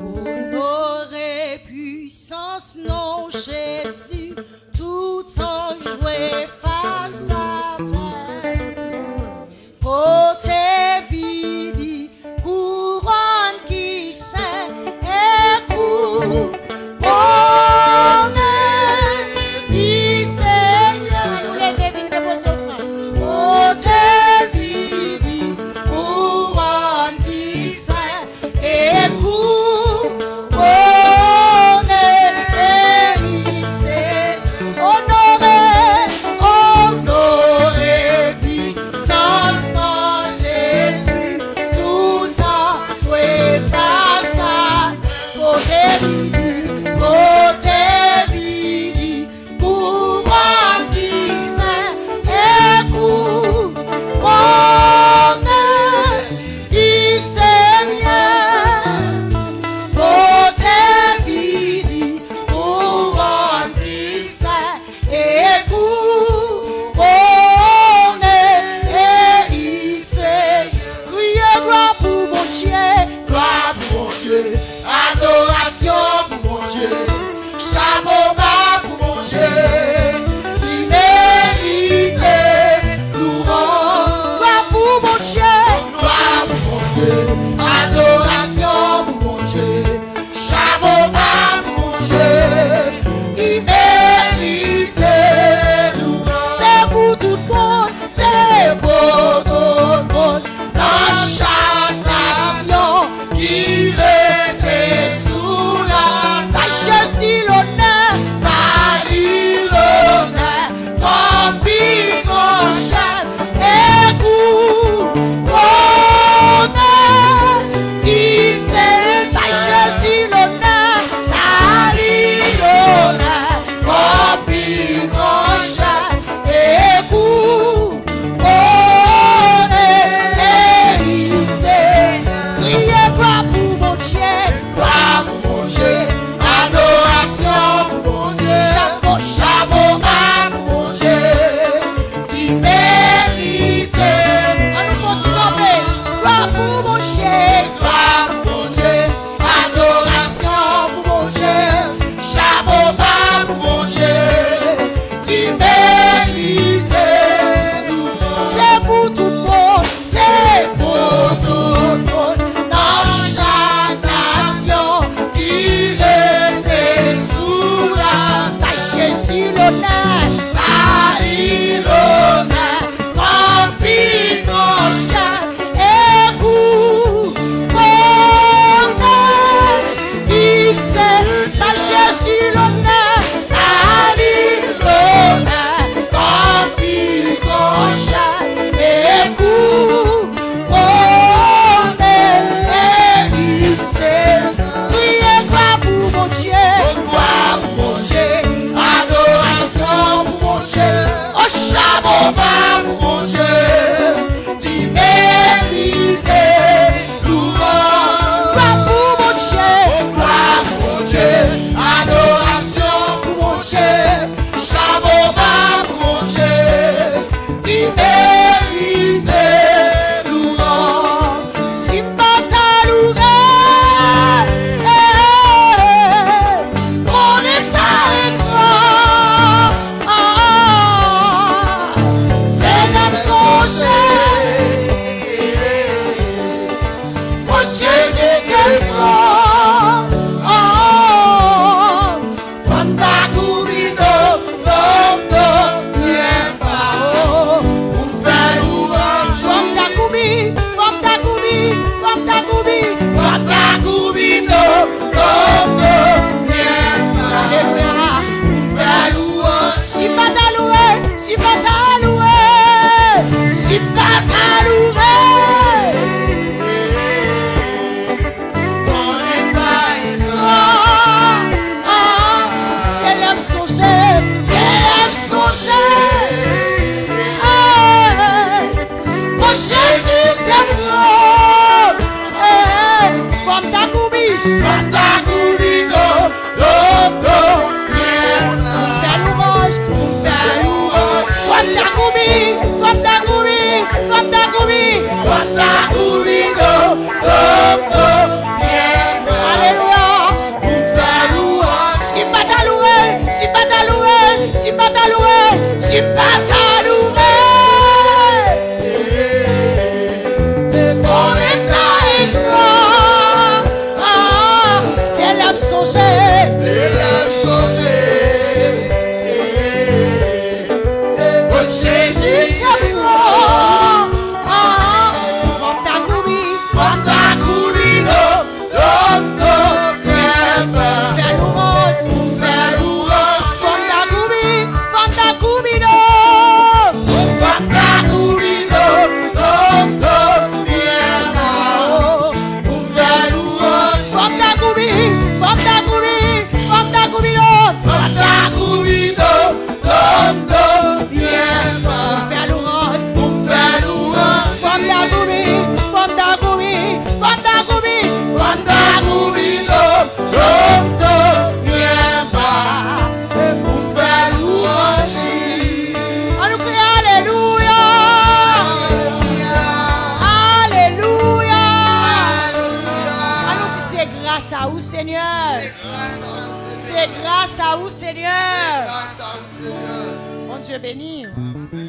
A: Honorez puissance non Jésus, tout ange doit face à terre. Portez vidi, couronne qui saint et couronne du Seigneur. Nous levez vite de vos offrandes. Portez
D: Écoute, on est Dieu, adoration pour mon Dieu, chameau bas pour mon Dieu, il mérite louange.
A: Gloire pour mon Dieu,
D: Gloire pour mon Dieu, adoration pour mon Dieu, chameau bas pour mon Dieu, il mérite louange.
A: c'est pour tout le monde,
D: C'est pour tout le monde, dans chaque nation qui était sous la
A: Taille
D: taille.
A: Jésus l'honneur,
D: Marie l'honneur, comme Picochard,
A: écoute, honneur, il sait, taille Jésus l'honneur, Marie l'honneur,
D: comme Picochard,
A: écoute, honneur, il sait, criez gloire pour mon Dieu,
D: gloire pour mon Dieu, adoration pour mon Dieu,
A: chapeau,
D: chameau bas pour mon Dieu, il mérite.
A: on nous faut camper, gloire pour mon Dieu,
D: Gloire pour mon Dieu, adoration pour mon Dieu, chameau bas pour mon Dieu, il mérite louange.
A: c'est pour tout le monde, c'est
D: Pour tout le monde, dans chaque nation qui était sous la
A: taille Jésus l'honneur,
D: Marie l'honneur, comme Picochard,
A: écoute, honneur, il sait, taille Jésus l'honneur,
D: Marie l'honneur, comme Picochard,
A: écoute, honneur, il sait, criez gloire pour mon Dieu,
D: gloire pour mon Dieu, adoration pour mon Dieu,
A: oh chameau
D: bas pour mon Dieu, il mérite louange.
A: gloire pour mon Dieu,
D: Gloire pour mon Dieu, adoration pour mon Dieu, chameau bas pour mon Dieu, il mérite louange.
A: Simba Talouga, mon état est grand, c'est l'âme songée, quand Jésus te prend,
D: Femme d'Agoubino, l'homme de bien bas, pour me faire louange.
A: femme d'Akoubi, femme d'Akoubi, femme d'Akoubi,
D: Femme d'Agoubino, l'homme de bien bas,
A: alléluia.
D: pour me faire louange.
A: Simba Taloué, Simba Taloué, Simba Taloué.
D: Mon état est
A: C'est l'âme songée, c'est l'âme songée. Quand Jésus t'aime, femme d'Akoubi,
D: Femme d'Agoubino, l'homme de bien bas,
A: fais louange,
D: faire louange.
A: femme d'Akoubi, femme d'Akoubi, femme d'Akoubi.
D: Femme d'Agoubino, l'homme de bien bas,
A: Alléluia.
D: pour me faire louange.
A: Simba Taloué, Simba Taloué, Simba Taloué, Simba Taloué.
D: Mon état est
A: grand, c'est l'âme songée.
D: c'est la sonner. Oh Jésus,
A: T'aimes grand, femme d'Akoubi,
D: Femme d'Agoubino, l'homme de bien bas,
A: fais louange.
D: faire louange.
A: Femme d'Akoubi, femme d'Akoubi, non.
D: Femme d'Agoubino, l'homme de bien bas, pour faire louange.
A: Femme d'Akoubi, femme d'Akoubi, femme d'Akoubi, non.
D: Femme d'Agoubino, l'homme de bien bas,
A: Fais louange.
D: pour faire louange.
A: Femme d'Akoubi, femme d'Akoubi, Seigneur. C'est grâce à vous, Seigneur. Bon Dieu béni.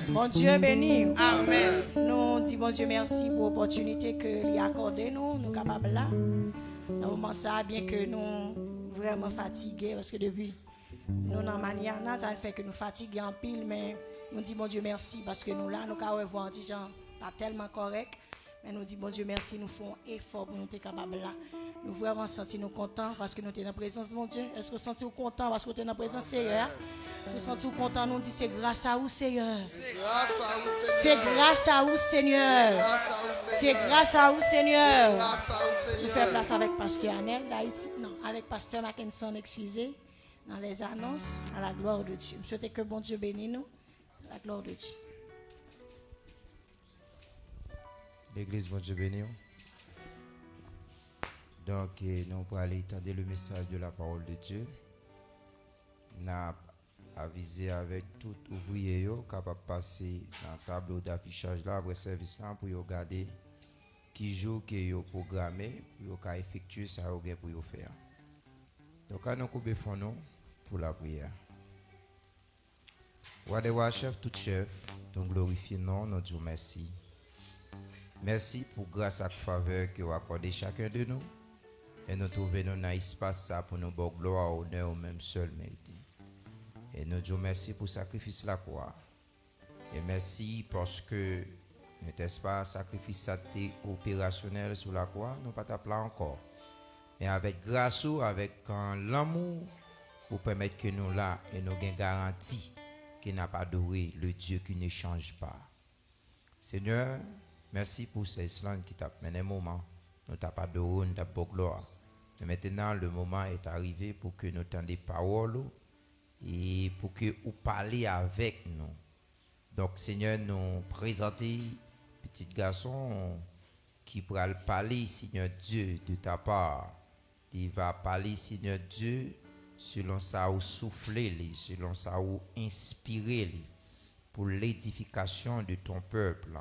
A: Bon Dieu béni.
E: Amen.
A: Nous disons bon Dieu merci pour l'opportunité que lui a accordé nous capables là. Dans le moment ça, bien que nous vraiment fatigués parce que depuis nous dans manière ça fait que nous fatigués en pile, mais nous disons bon Dieu merci parce que nous là nous avons voir un petit gens pas tellement correct, mais nous disons bon Dieu merci, nous faisons effort pour nous être capables là. Nous vraiment sentir nous contents parce que nous sommes dans la présence de mon Dieu. Est-ce que vous sentez content parce que vous êtes dans la présence du Seigneur? Si vous sentez content, nous disons c'est grâce à vous, Seigneur. C'est grâce à vous, Seigneur. C'est grâce à vous, Seigneur. Nous faisons place avec Pasteur Anel d'Haïti. Non, avec Pasteur Mackinson, excusez. Dans les annonces, à la gloire de Dieu. Je souhaite que bon Dieu bénisse nous. À la gloire de Dieu.
F: L'église, bon Dieu béni. Donc, nous pour aller étendre le message de la parole de Dieu. Nous avons avisé avec tout ouvrier capable de passer dans le tableau d'affichage là après service là pour regarder qui jour qui est programmé pour effectuer ça pour faire. Donc, nous couper pour la prière. Roi chef, tout chef, nous glorifions, nous disons merci. Merci pour grâce à faveur que vous accordez chacun de nous. Et nous trouvons dans l'espace pour nous donner gloire, honneur, au même seul mérité. Et nous disons merci pour le sacrifice de la croix. Et merci parce que n'est-ce pas sacrifice opérationnel sur la croix, nous pas t'appeler encore. Mais avec grâce ou avec l'amour, pour permettre que nous là et nous avons garantie qu'il n'a pas adoré le Dieu qui ne change pas. Seigneur, merci pour ce Islam qui t'a mené un moment. Nous t'as pas adoré, nous t'as pas gloire. Mais maintenant, le moment est arrivé pour que nous tendions des paroles et pour que vous parliez avec nous. Donc, Seigneur, nous présenter petit garçon qui pourra parler, Seigneur Dieu, de ta part. Il va parler, Seigneur Dieu, selon ça ou souffler, selon ça ou inspirer pour l'édification de ton peuple.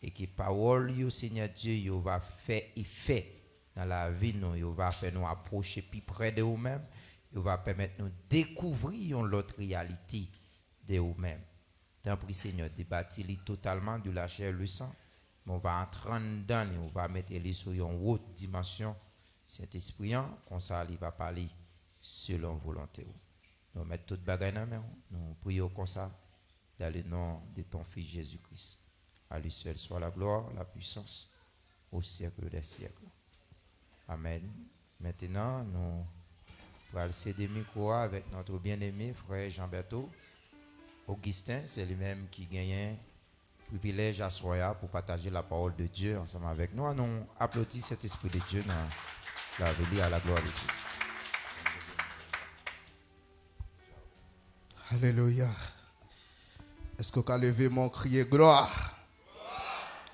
F: Et que parole, Seigneur Dieu, va faire effet dans la vie, il va faire nous approcher plus près de nous-mêmes, il va permettre nous découvrir l'autre réalité de nous-mêmes. Tant pis, Seigneur, débattre totalement de la chair et le sang, mais on va entrer dedans et on va mettre les sur une haute dimension. Saint-Esprit, comme ça, il va parler selon volonté. Nous mettons toute bagaille dans la main, nous prions comme ça, dans le nom de ton Fils Jésus-Christ. À lui seul soit la gloire, la puissance, au siècle des siècles. Amen. Maintenant, nous allons céder le micro avec notre bien-aimé frère Jean-Berthaud. Augustin, c'est lui-même qui gagne le privilège à Soya pour partager la parole de Dieu ensemble avec nous. Nous applaudissons cet esprit de Dieu dans la vie à la gloire de Dieu.
D: Alléluia. Est-ce qu'on peut lever mon crier gloire?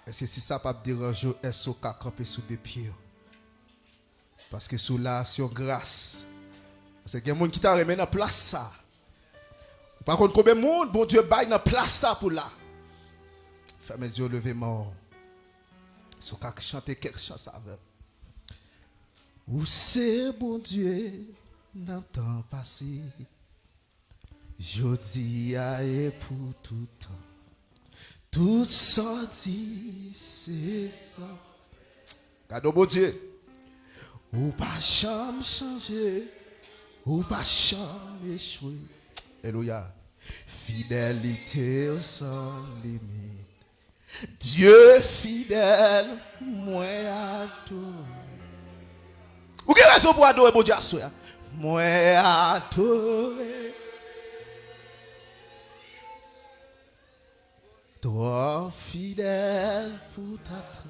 D: Est-ce que si ça pas déranger, est-ce qu'on peut camper sous des pieds? Parce que sous là, c'est une grâce. Parce qu'il y a des gens qui t'a remis dans place ça. Par contre, combien de monde, bon Dieu, baille dans place ça pour là? Fermez les yeux, levez mort. Si on peut chanter quelque chose avec. Où c'est bon Dieu dans le temps passé? Jodi a et pour tout temps. Tout sorti, c'est ça. Gardons bon Dieu. Ou pas jamais changer, ou pas jamais échouer. Alléluia. Fidélité sans limite. Dieu fidèle, moi adore. Ou quelle raison pour adorer bon Dieu à soi? Moi adorer. Toi fidèle pour ta trace.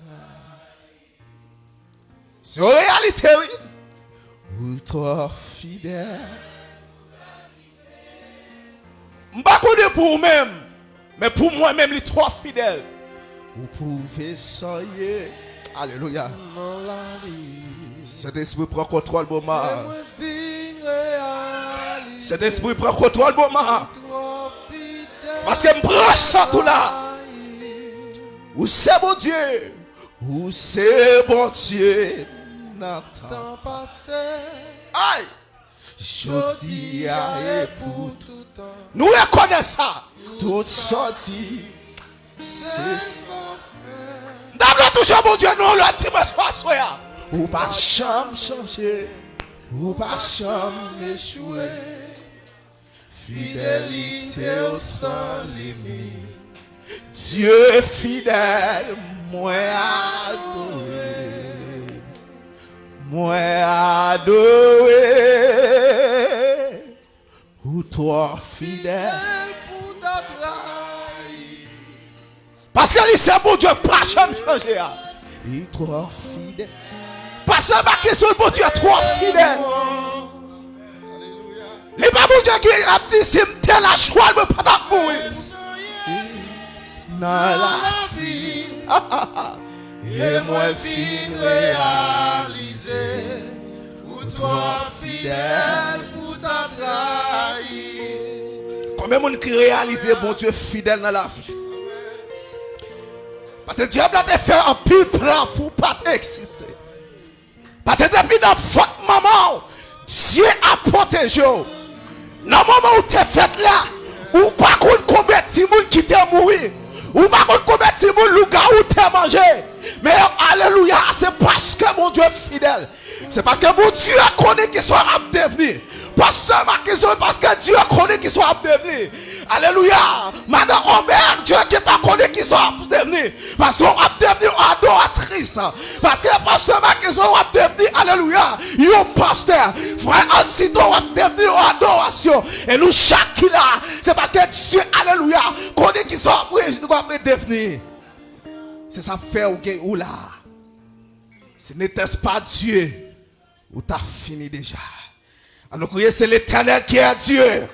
D: C'est une réalité, oui. Ou toi fidèle. Je ne sais pas pour vous-même, mais pour moi-même, il est trop fidèle. Vous pouvez soyer. Alléluia. Cet esprit prend contrôle, bon moment. Cet esprit prend contrôle, bon moment. Parce que je prends ça tout là. Où c'est bon Dieu? Où c'est bon Dieu? dans
B: Temps passé,
D: Aïe! Jodi a et pour tout.
B: tout temps.
D: Nous reconnaissons ça. Toute sortie, c'est D'abord, toujours, mon Dieu, nous, le dimanche soir, ou pas chambre changer, ou pas chambre échouer. Fidélité au sans limite. Dieu est fidèle, moi adoré. Moi adoré. Ou toi fidèle.
B: Pour ta trahi.
D: Parce que il c'est bon Dieu, pas jamais changer. Il est trop fidèle. Parce que ma question, bon Dieu, trop fidèle. Il n'est pas bon Dieu qui a dit, si je la choix, je ne peux pas mourir. Dans la vie, et moi, fin réalisé, ou toi fidèle pour ta trahi. Combien de monde qui réalise, bon Dieu, fidèle dans la vie? Parce que le diable a fait un pile plan pour ne pas exister. Parce que depuis dans votre maman, Dieu a protégé. Dans le moment où tu es fait là, ou pas combien de gens qui t'ont mouru, ou pas combien de gens qui t'ont mangé. Mais alléluia, c'est parce que mon Dieu est fidèle. C'est parce que mon Dieu a connu qu'il soit à devenir. Pas seulement parce que Dieu a connu qu'il soit à devenir. Alléluia. Madame Omer, Dieu qui t'a connu qu'il soit à devenir. Parce qu'on a devenu adoratrice. Parce que pas seulement qu'ils sont à devenir. Alléluia. Il y a un pasteur. Frère, aussitôt on a devenu adoration. Et nous chaque là. C'est parce que Dieu, alléluia, connaît qu'ils sont à devenir. C'est ça fait ou là. Ce n'était pas Dieu. Ou t'as fini déjà. Alors crier, c'est l'Éternel qui est Dieu.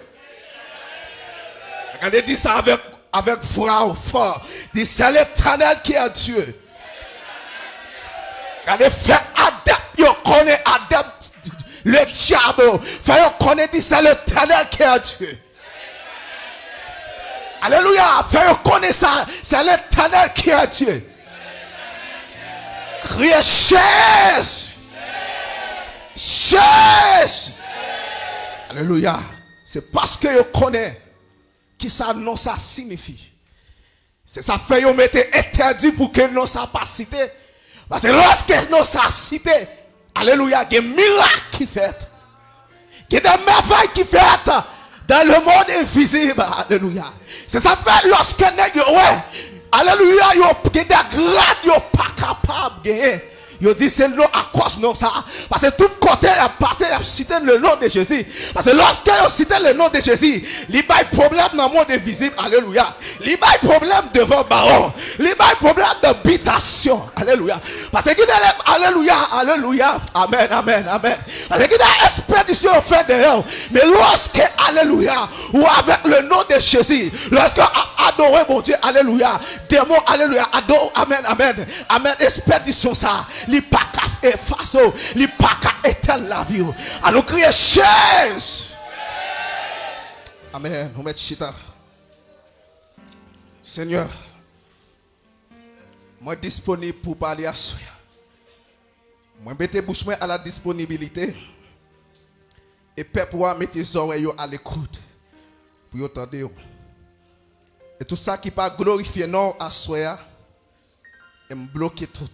D: Regardez, dit ça avec foi fort. Dit c'est l'Éternel qui est Dieu. Regardez, fait adepte, yo connaît adepte le diable. Fait yo connaît, dit c'est l'Éternel qui est Dieu. Alléluia. Fait yo connaît ça, c'est l'Éternel qui est Dieu. Criez chaise. Chaise. Alléluia. C'est parce que je connais qui ça non ça signifie. C'est ça fait yo mette interdit pour que non ça pas cité. Parce que lorsque non ça cité, alléluia, il y a des miracles qui fait. Il y a des merveilles qui fait dans le monde invisible. Alléluia. C'est ça fait lorsque nèg ouais, alléluia, yo des grades yo pas capable gagner. Yo dit c'est non à cause non ça. Parce que tout côté a passé à citer le nom de Jésus. Parce que lorsque on cite le nom de Jésus, il y a problème dans le monde invisible. Alléluia. Il y a problème devant baron. Il y a problème d'habitation. Alléluia. Parce que alléluia, alléluia. Amen, amen, amen. Parce qu'il y a expédition fait dehors. Mais lorsque alléluia, ou avec le nom de Jésus, lorsque adoré mon Dieu, alléluia, démon, alléluia, adore, amen, amen, amen, expédition ça. Li pas qu'à effacer, li pas qu'à éteindre la vie. Alors crier chaise. Amen. On met chita. Seigneur, moi disponible pour parler à soi. Moi mettez bouche à la disponibilité. Et peuple mettez les oreilles à l'écoute pour entendre. Et tout ça qui pas glorifier non à soi et me bloquer tout.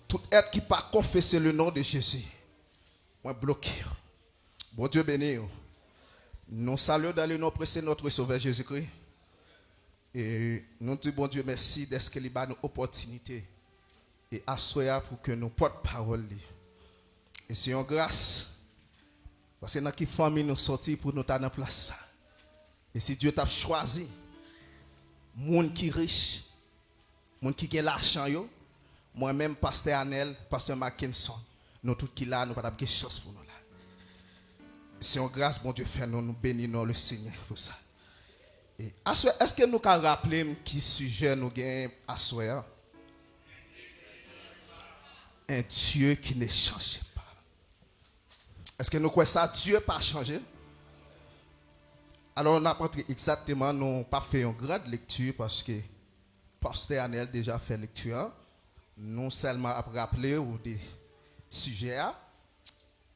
D: Tout être qui pas confesser le nom de Jésus, moi bloqué. Bon Dieu béni. Nous saluons dans le nom précieux notre Sauveur Jésus-Christ. Et nous disons bon Dieu merci d'être qu'il a une opportunité et assoya pour que nous porte parole. Et c'est une grâce. Parce que dans qui famille nous sortis pour nous dans place. Et si Dieu t'a choisi, monde qui riche, monde qui a l'argent yo. Moi-même, pasteur Anel, pasteur Mackinson, nous tous qui là, nous n'avons pas de chance pour nous là. C'est une grâce, bon Dieu, fait nous bénissons le Seigneur pour ça. Et est-ce que nous pouvons rappeler qui sujet nous gagnons à soi? Un Dieu qui ne change pas. Est-ce que nous croyons ça? Dieu n'a pas changé? Alors, on n'a pas exactement, nous n'avons pas fait une grande lecture parce que pasteur Anel déjà fait lecture. Non seulement à rappeler ou sujet,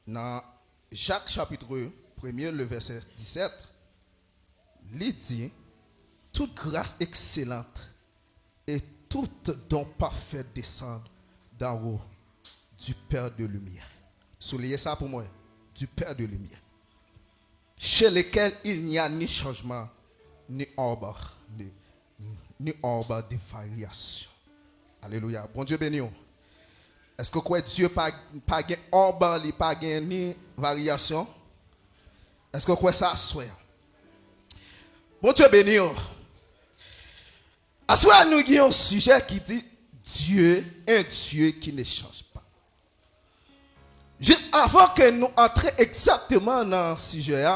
D: dans Jacques chapitre 1er, le verset 17, il dit, toute grâce excellente et tout don parfait descend d'en haut du Père de lumière. Soulignez ça pour moi, du Père de lumière, chez lequel il n'y a ni changement, ni ombre de variation. Alléluia. Bon Dieu béni. Est-ce que quoi Dieu pas gain ombre, pas gain ni variation? Est-ce que quoi ça soit? Bon Dieu béni. À soi nous avons un sujet qui dit Dieu, un Dieu qui ne change pas. Juste avant que nous entrions exactement dans le sujet,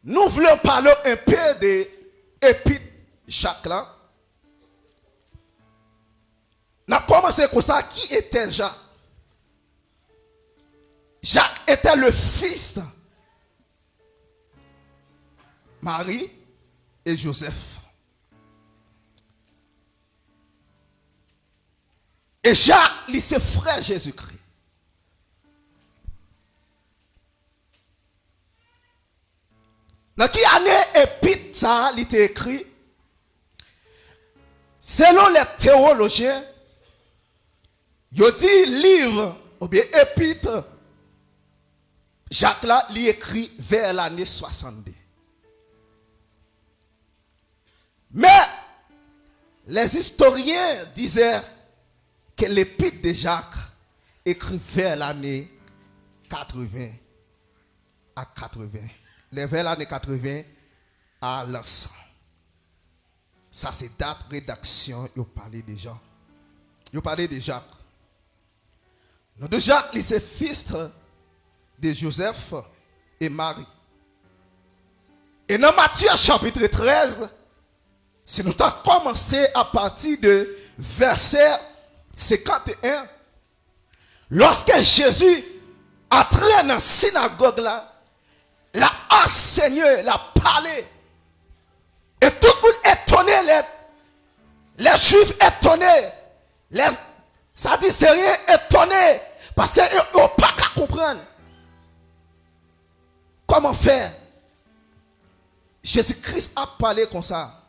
D: nous voulons parler un peu de l'épître Jacques là. On a commencé comme ça. Qui était Jacques? Jacques était le fils de Marie et Joseph. Et Jacques, il c'est frère Jésus-Christ. Dans quelle année épître ça il était écrit? Selon les théologiens, il dit livre ou bien épître Jacques là, il écrit vers l'année 62. Mais les historiens disaient que l'épître de Jacques écrit vers l'année 80 à 80. Vers l'année 80 à l'ensemble. Ça c'est date rédaction, il parlait des gens. Il parlait de Jacques. Nous de Jacques, il est fils de Joseph et Marie. Et dans Matthieu chapitre 13, c'est nous avons commencé à partir de verset 51. Lorsque Jésus entré dans la synagogue là, l'a enseigné, l'a parlé. Et tout le monde étonné, les juifs étonnés, ça dit c'est rien étonné, parce qu'ils n'ont pas qu'à comprendre. Comment faire? Jésus-Christ a parlé comme ça.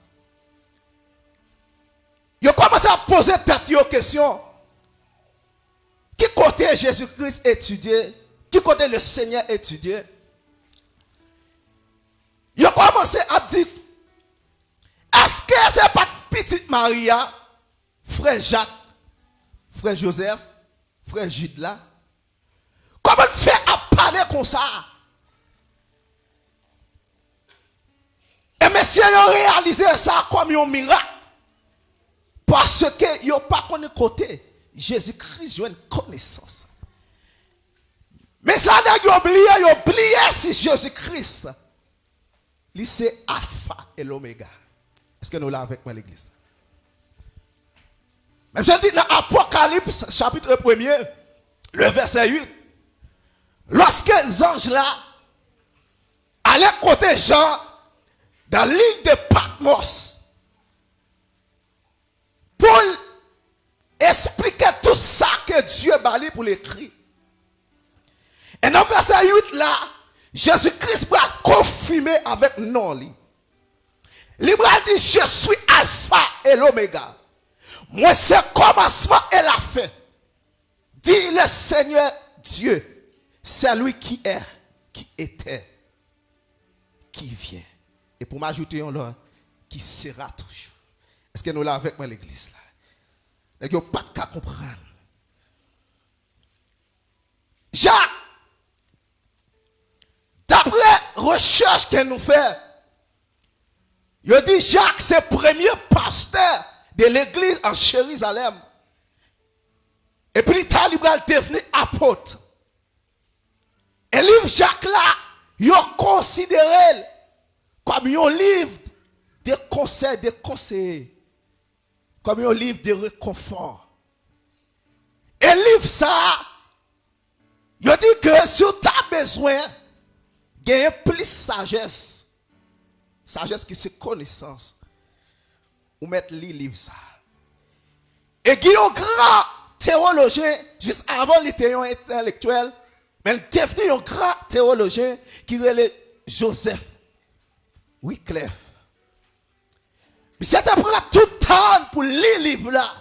D: Ils ont commencé à poser des questions. Qui côté Jésus-Christ étudié? Qui côté le Seigneur étudié? Ils ont commencé à dire, est-ce que c'est pas petite Maria, frère Jacques, frère Joseph, frère Jude là? Comment faire à parler comme ça? Et messieurs, ils ont réalisé ça comme un miracle. Parce que ils n'ont pas connu côté. Jésus-Christ a une connaissance. Mais ça, ils ont oublié si Jésus-Christ, c'est Alpha et l'Oméga. Est-ce que nous l'avons avec moi l'église? Mais je dis dans Apocalypse, chapitre 1er, le verset 8. Lorsque les anges là allaient côté Jean dans l'île de Patmos pour expliquer tout ça que Dieu a dit pour l'écrit. Et dans le verset 8 là, Jésus-Christ va confirmer avec non. Il va dire, je suis Alpha et l'Oméga. Moi, c'est le commencement et la fin. Dit le Seigneur Dieu. C'est lui qui est, qui était, qui vient. Et pour m'ajouter un là, qui sera toujours. Est-ce que nous l'avons avec moi l'église là? Il n'y a pas de cas à comprendre. Jacques, d'après recherche que nous faisons, il dit Jacques, c'est le premier pasteur de l'église en Jérusalem. Et puis il est devenu apôtre. Et le livre Jacques là, il est considéré comme un livre de conseils, de conseillers. Comme un livre de réconfort. Et le livre ça, il dit que si tu as besoin, il y a plus de sagesse. Sagesse qui c'est connaissance. Ou mettre le livre ça. Et il y a un grand théologien, juste avant, il était un intellectuel, mais il est devenu un grand théologien qui est Joseph Wycliffe. Mais ça prend tout le temps pour lire le livre là.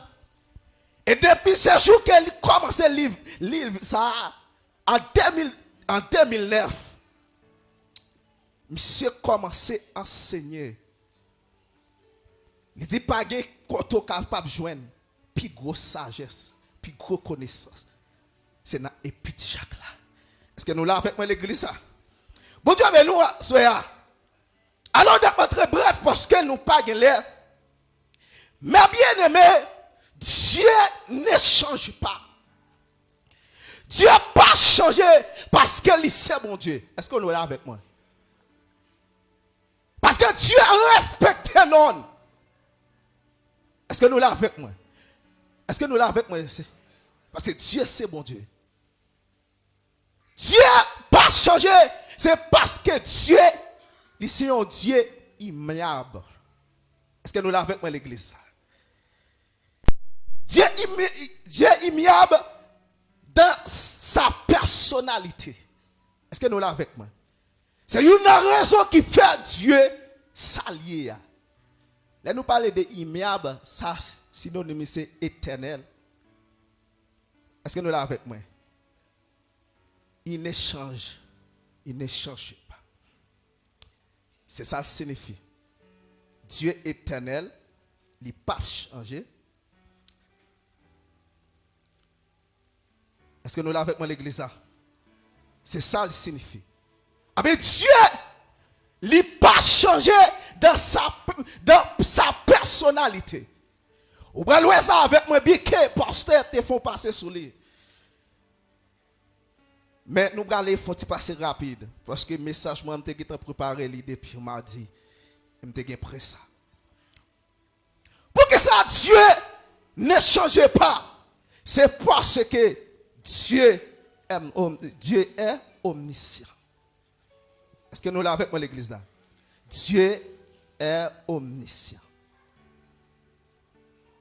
D: Et depuis ce jour qu'il commence à lire ça, en 2009, monsieur commençait à enseigner. Il dit pas que tu es capable de joindre plus grosse sagesse, plus grosse connaissance. C'est dans l'épître de Jacques là. Est-ce que nous l'avons avec moi l'église ça? Bon Dieu, mais nous, soyons. Alors, d'être très bref, parce que nous pas l'air. Mais bien aimé, Dieu ne change pas. Dieu n'a pas changé parce qu'il sait mon Dieu. Est-ce que nous l'avons avec moi? Parce que Dieu respecte non. Est-ce que nous l'avons avec moi? Est-ce que nous l'avons avec moi ici? Parce que Dieu c'est mon Dieu. Dieu n'a pas changé. C'est parce que Dieu, ici un Dieu immuable. Est-ce que nous l'avons avec moi l'église? Dieu immuable dans sa personnalité. Est-ce que nous l'avons avec moi? C'est une raison qui fait Dieu s'allier. Là nous parlons de immuable, ça synonyme c'est éternel. Est-ce que nous l'avons avec moi? Il ne change pas. C'est ça le signifie. Dieu éternel, il n'a pas changé. Est-ce que nous l'avons avec moi l'église? C'est ça le signifie. Ah mais Dieu, il n'a pas changé dans sa personnalité. Vous voyez ça avec moi, bien que pasteur te font passer sous lui. Mais nous allons faire passer rapide. Parce que le message, moi, je suis préparé depuis mardi. Je suis prêt ça. Pour que ça, Dieu ne change pas. C'est parce que Dieu est omniscient. Est-ce que nous l'avons avec moi l'église là? Dieu est omniscient.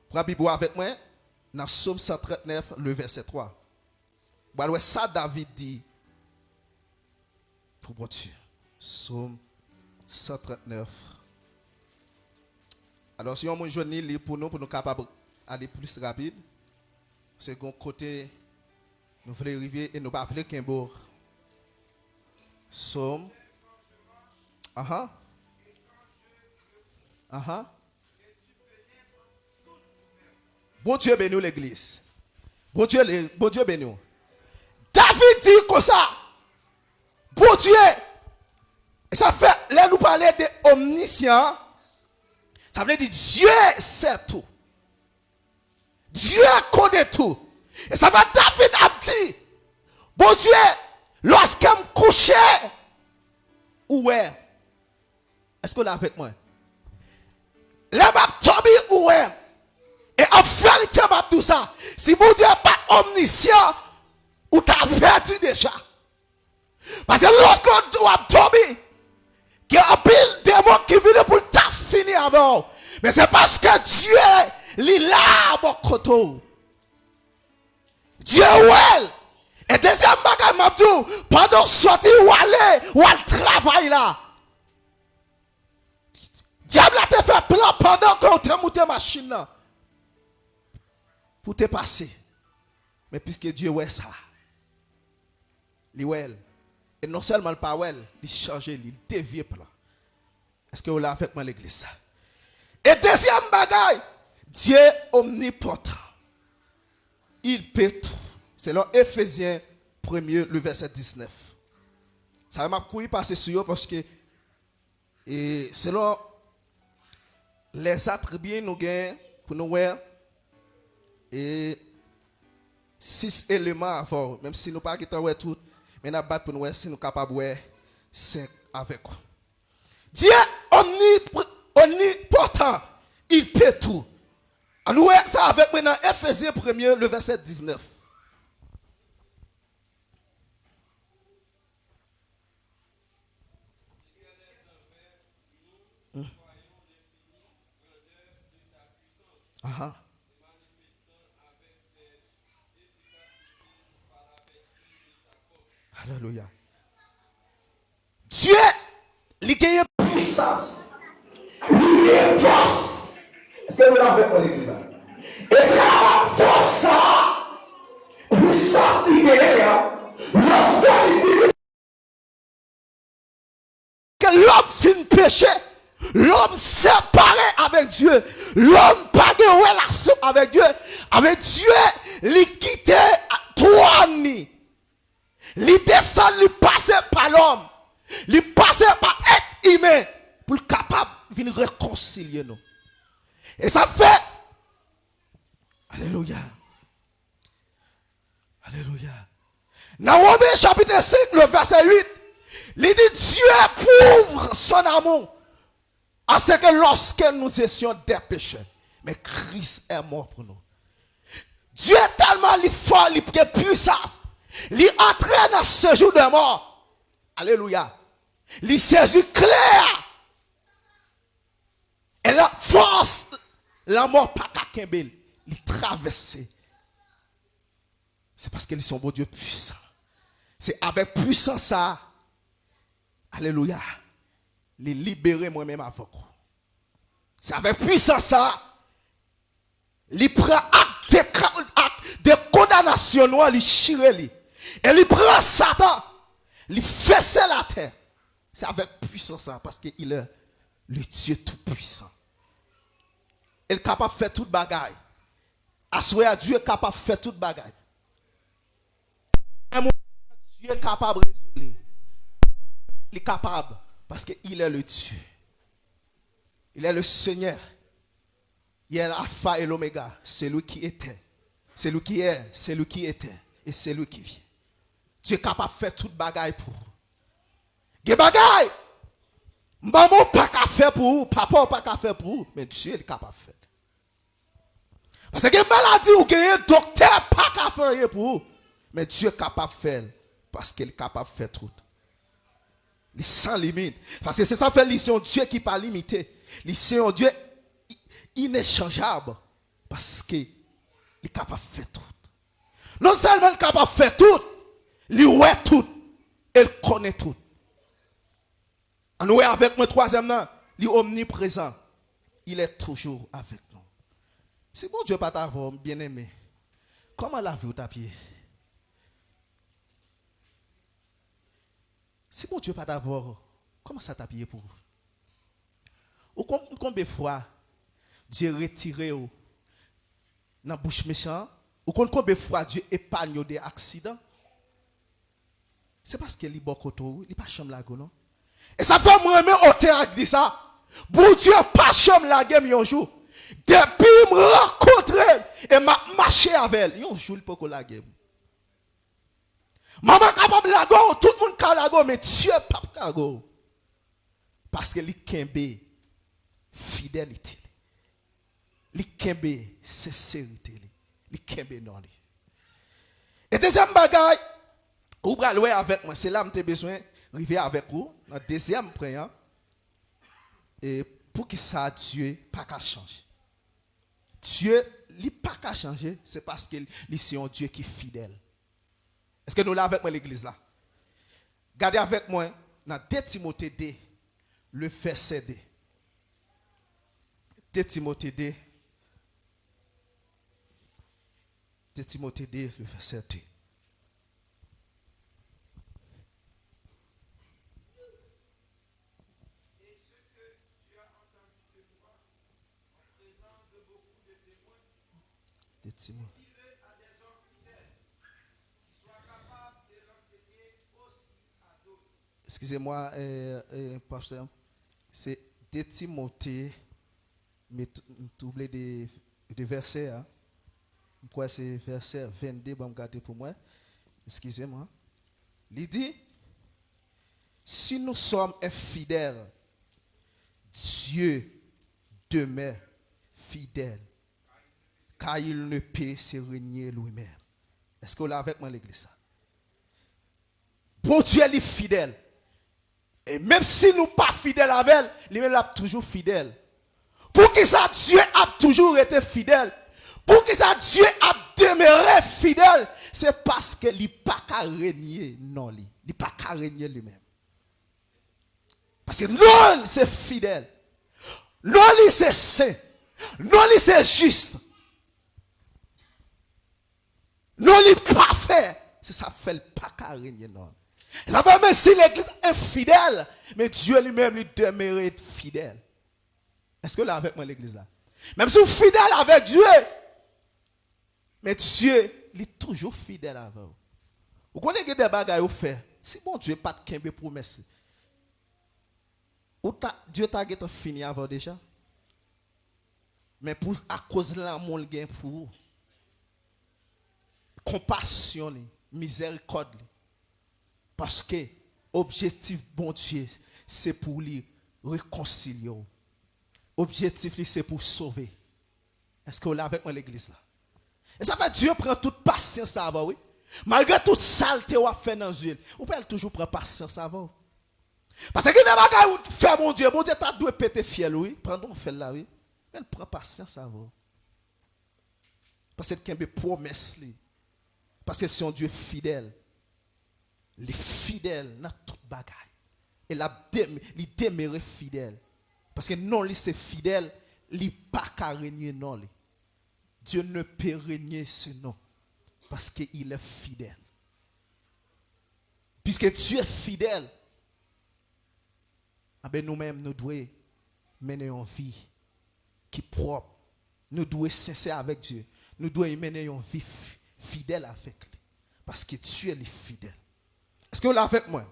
D: Prends la Bible avec moi dans Psaume 139, le verset 3. Voilà ça David dit pour bon Dieu. Psaume 139. Alors si on me joint lire pour nous capables d'aller plus rapide. C'est qu'on côté nous voulons arriver et nous pas voulons qu'un beau. Psaume. Bon Dieu bénis l'église. Bon Dieu bénis. David dit comme ça. Bon Dieu. Et ça fait, là nous parler de omniscient. Ça veut dire Dieu sait tout. Dieu connaît tout. Et ça va David a dit. Bon Dieu, lorsqu'il me couchait, où est? Est-ce qu'on est avec moi? Là, je tombé où est? Et en vérité, tout ça. Si mon Dieu n'est pas omniscient, ou t'as perdu déjà. Parce que lorsqu'on doit tomber, il y a un pile de démons qui viennent pour t'as fini avant. Mais c'est parce que Dieu est là, mon côté. Dieu est. Et deuxième bagage, pendant sortir ou aller, ou aller travailler là. Diable a te fait plan pendant que tu as monté machine là. Pour te passer. Mais puisque Dieu est ça. Il est. Et non seulement le pas il change, il dévie plan. Est-ce que vous l'avez avec moi l'église? Et deuxième bagaille, Dieu omnipotent. Il peut tout. C'est dans Éphésiens 1er, le verset 19. Ça m'a couillé passer sur eux parce que et selon les attributs nous gagnons pour nous voir et 6 éléments avant, même si nous pas qui voir tout, mais nous battre pour nous voir si nous capables voir 5 avec vous. Dieu omnipotent, il peut tout. Nous voyons ça avec maintenant Éphésiens 1er, le verset 19. Alléluia. Dieu, il a puissance. Il a force. Est-ce que vous l'avez avec l'église? Est-ce que la force, ça, puissance, il a, lorsqu'il que l'homme finit péché, l'homme séparé avec Dieu, l'homme pas de relation avec Dieu, il quitte toi ni. Il descend, il passe par l'homme, il passe par être humain pour être capable de venir réconcilier nous. Et ça fait, alléluia, alléluia. Dans Romains chapitre 5, le verset 8, il dit Dieu prouve son amour à ce que lorsque nous étions des pécheurs, mais Christ est mort pour nous. Dieu est tellement fort, il est puissant, il entraîne dans ce jour de mort. Alléluia. Il saisit clair. Et la force, la mort pas qu'à il traverse. C'est parce qu'ils sont beau Dieu puissant. C'est avec puissance ça. Alléluia. Les libérer moi-même avec vous. C'est avec puissance ça. Il prend acte de condamnation noire, il chire lui. Et il prend Satan, il fesse la terre. C'est avec puissance ça parce qu'il est le Dieu tout puissant. Il est capable de faire toute bagaille. Assoyer à Dieu est capable de faire toute bagaille. Dieu est capable de résoudre. Il est capable parce qu'il est le Dieu. Il est le Seigneur. Il est l'alpha et l'oméga. C'est lui qui était. C'est lui qui est. C'est lui qui était. Et c'est lui qui vient. Dieu est capable de faire toute bagaille pour vous. Des bagaille. Maman pas qu'à faire pour vous. Papa pas qu'à faire pour vous. Mais Dieu est capable de faire. Parce que maladie ou que docteur pas qu'à faire pour vous. Mais Dieu est capable de faire. Parce qu'il est capable de faire tout. Il est sans limite. Parce que c'est ça fait c'est un Dieu qui n'est pas limité. C'est un Dieu inéchangeable. Parce qu'il est capable de faire tout. Non seulement il est capable de faire tout, il voit tout. Il connaît tout. En nous avec moi troisième nom, il est omniprésent. Il est toujours avec nous. C'est bon Dieu pas t'avoir bien aimé. Comment la vie ou ta pied? Si bon Dieu pas d'avoir, comment ça t'a payé pour vous? Ou combien de fois Dieu retiré dans la bouche méchante? Ou combien de fois Dieu épargne des accidents? C'est parce qu'il est bon côté, il n'est pas chambre la non? Et ça fait moi-même au théâtre dit ça. Bon Dieu pas chambre la game un jour. Depuis me rencontrer et m'a marché avec elle, un jour il peut la game. Maman capable la go, tout le monde capable la go, mais Dieu pas capable go. Parce que li kembe fidélité. Li kembe sincérité, li kembe non li. Et deuxième bagaille, ou bral ouais avec moi, c'est là que j'ai besoin river avec vous dans deuxième prière. Et pour que ça Dieu pas qu'à changer. Dieu li pas qu'à changer, c'est parce que li c'est un Dieu qui est fidèle. Est-ce que nous l'avons avec moi l'église là? Gardez avec moi dans 2 Timothée 2, le verset 2. 2 Timothée 2. 2 Timothée 2, le verset 2. Excusez-moi, pasteur, c'est 2 Timothée, mais doublé des versets. Hein. Pourquoi c'est verset 22, bon, regardez pour moi. Excusez-moi. Il dit, si nous sommes infidèles, Dieu demeure fidèle, car il ne peut se régner lui-même. Est-ce que vous l'avez avec moi l'église? Bon Dieu est fidèle. Et même si nous ne sommes pas fidèles avec elle, lui-même est toujours fidèle. Pour que ça, Dieu a toujours été fidèle. Pour que ça, Dieu a demeurer fidèle, c'est parce que il n'est pas qu'à régner, non, il n'est pas qu'à régner lui-même. Parce que non, c'est fidèle. Non, c'est saint. Non, c'est juste. Non, c'est parfait. C'est ça fait le pas qu'à régner, non. Ça fait même si l'église est infidèle, mais Dieu lui-même lui demeure fidèle. Est-ce que là avec moi l'église là? Même si vous êtes fidèle avec Dieu, mais Dieu il est toujours fidèle avec vous. Vous connaissez des bagages à faire. Si bon Dieu pas de kembe promesse. Dieu t'a fini avant déjà. Mais pour à cause de l'amour qu'il a pour vous, compassion, miséricorde. Parce que l'objectif bon Dieu, c'est pour lui réconcilier. L'objectif c'est pour sauver. Est-ce que vous l'avez avec moi l'église là? Et ça fait Dieu prend toute patience avant oui. Malgré toute saleté ou fait dans Dieu, vous pouvez toujours prendre patience avant. Parce que des bagages où fait mon Dieu t'a dû péter fiel oui, prendre fait là oui. Mais prend patience avant. Parce que qu'il y a des promesses li. Parce que c'est un Dieu fidèle. Il est fidèle dans toute bagaille. Et il demeure fidèle. Parce que non, lui c'est fidèle, il n'est pas qu'à régner non. Dieu ne peut régner ce nom. Parce qu'il est fidèle. Puisque Dieu est fidèle, nous-mêmes, nous devons mener une vie qui est propre. Nous devons être sincères avec Dieu. Nous devons mener une vie fidèle avec lui. Parce que Dieu est fidèle. Est-ce que vous l'avez avec moi?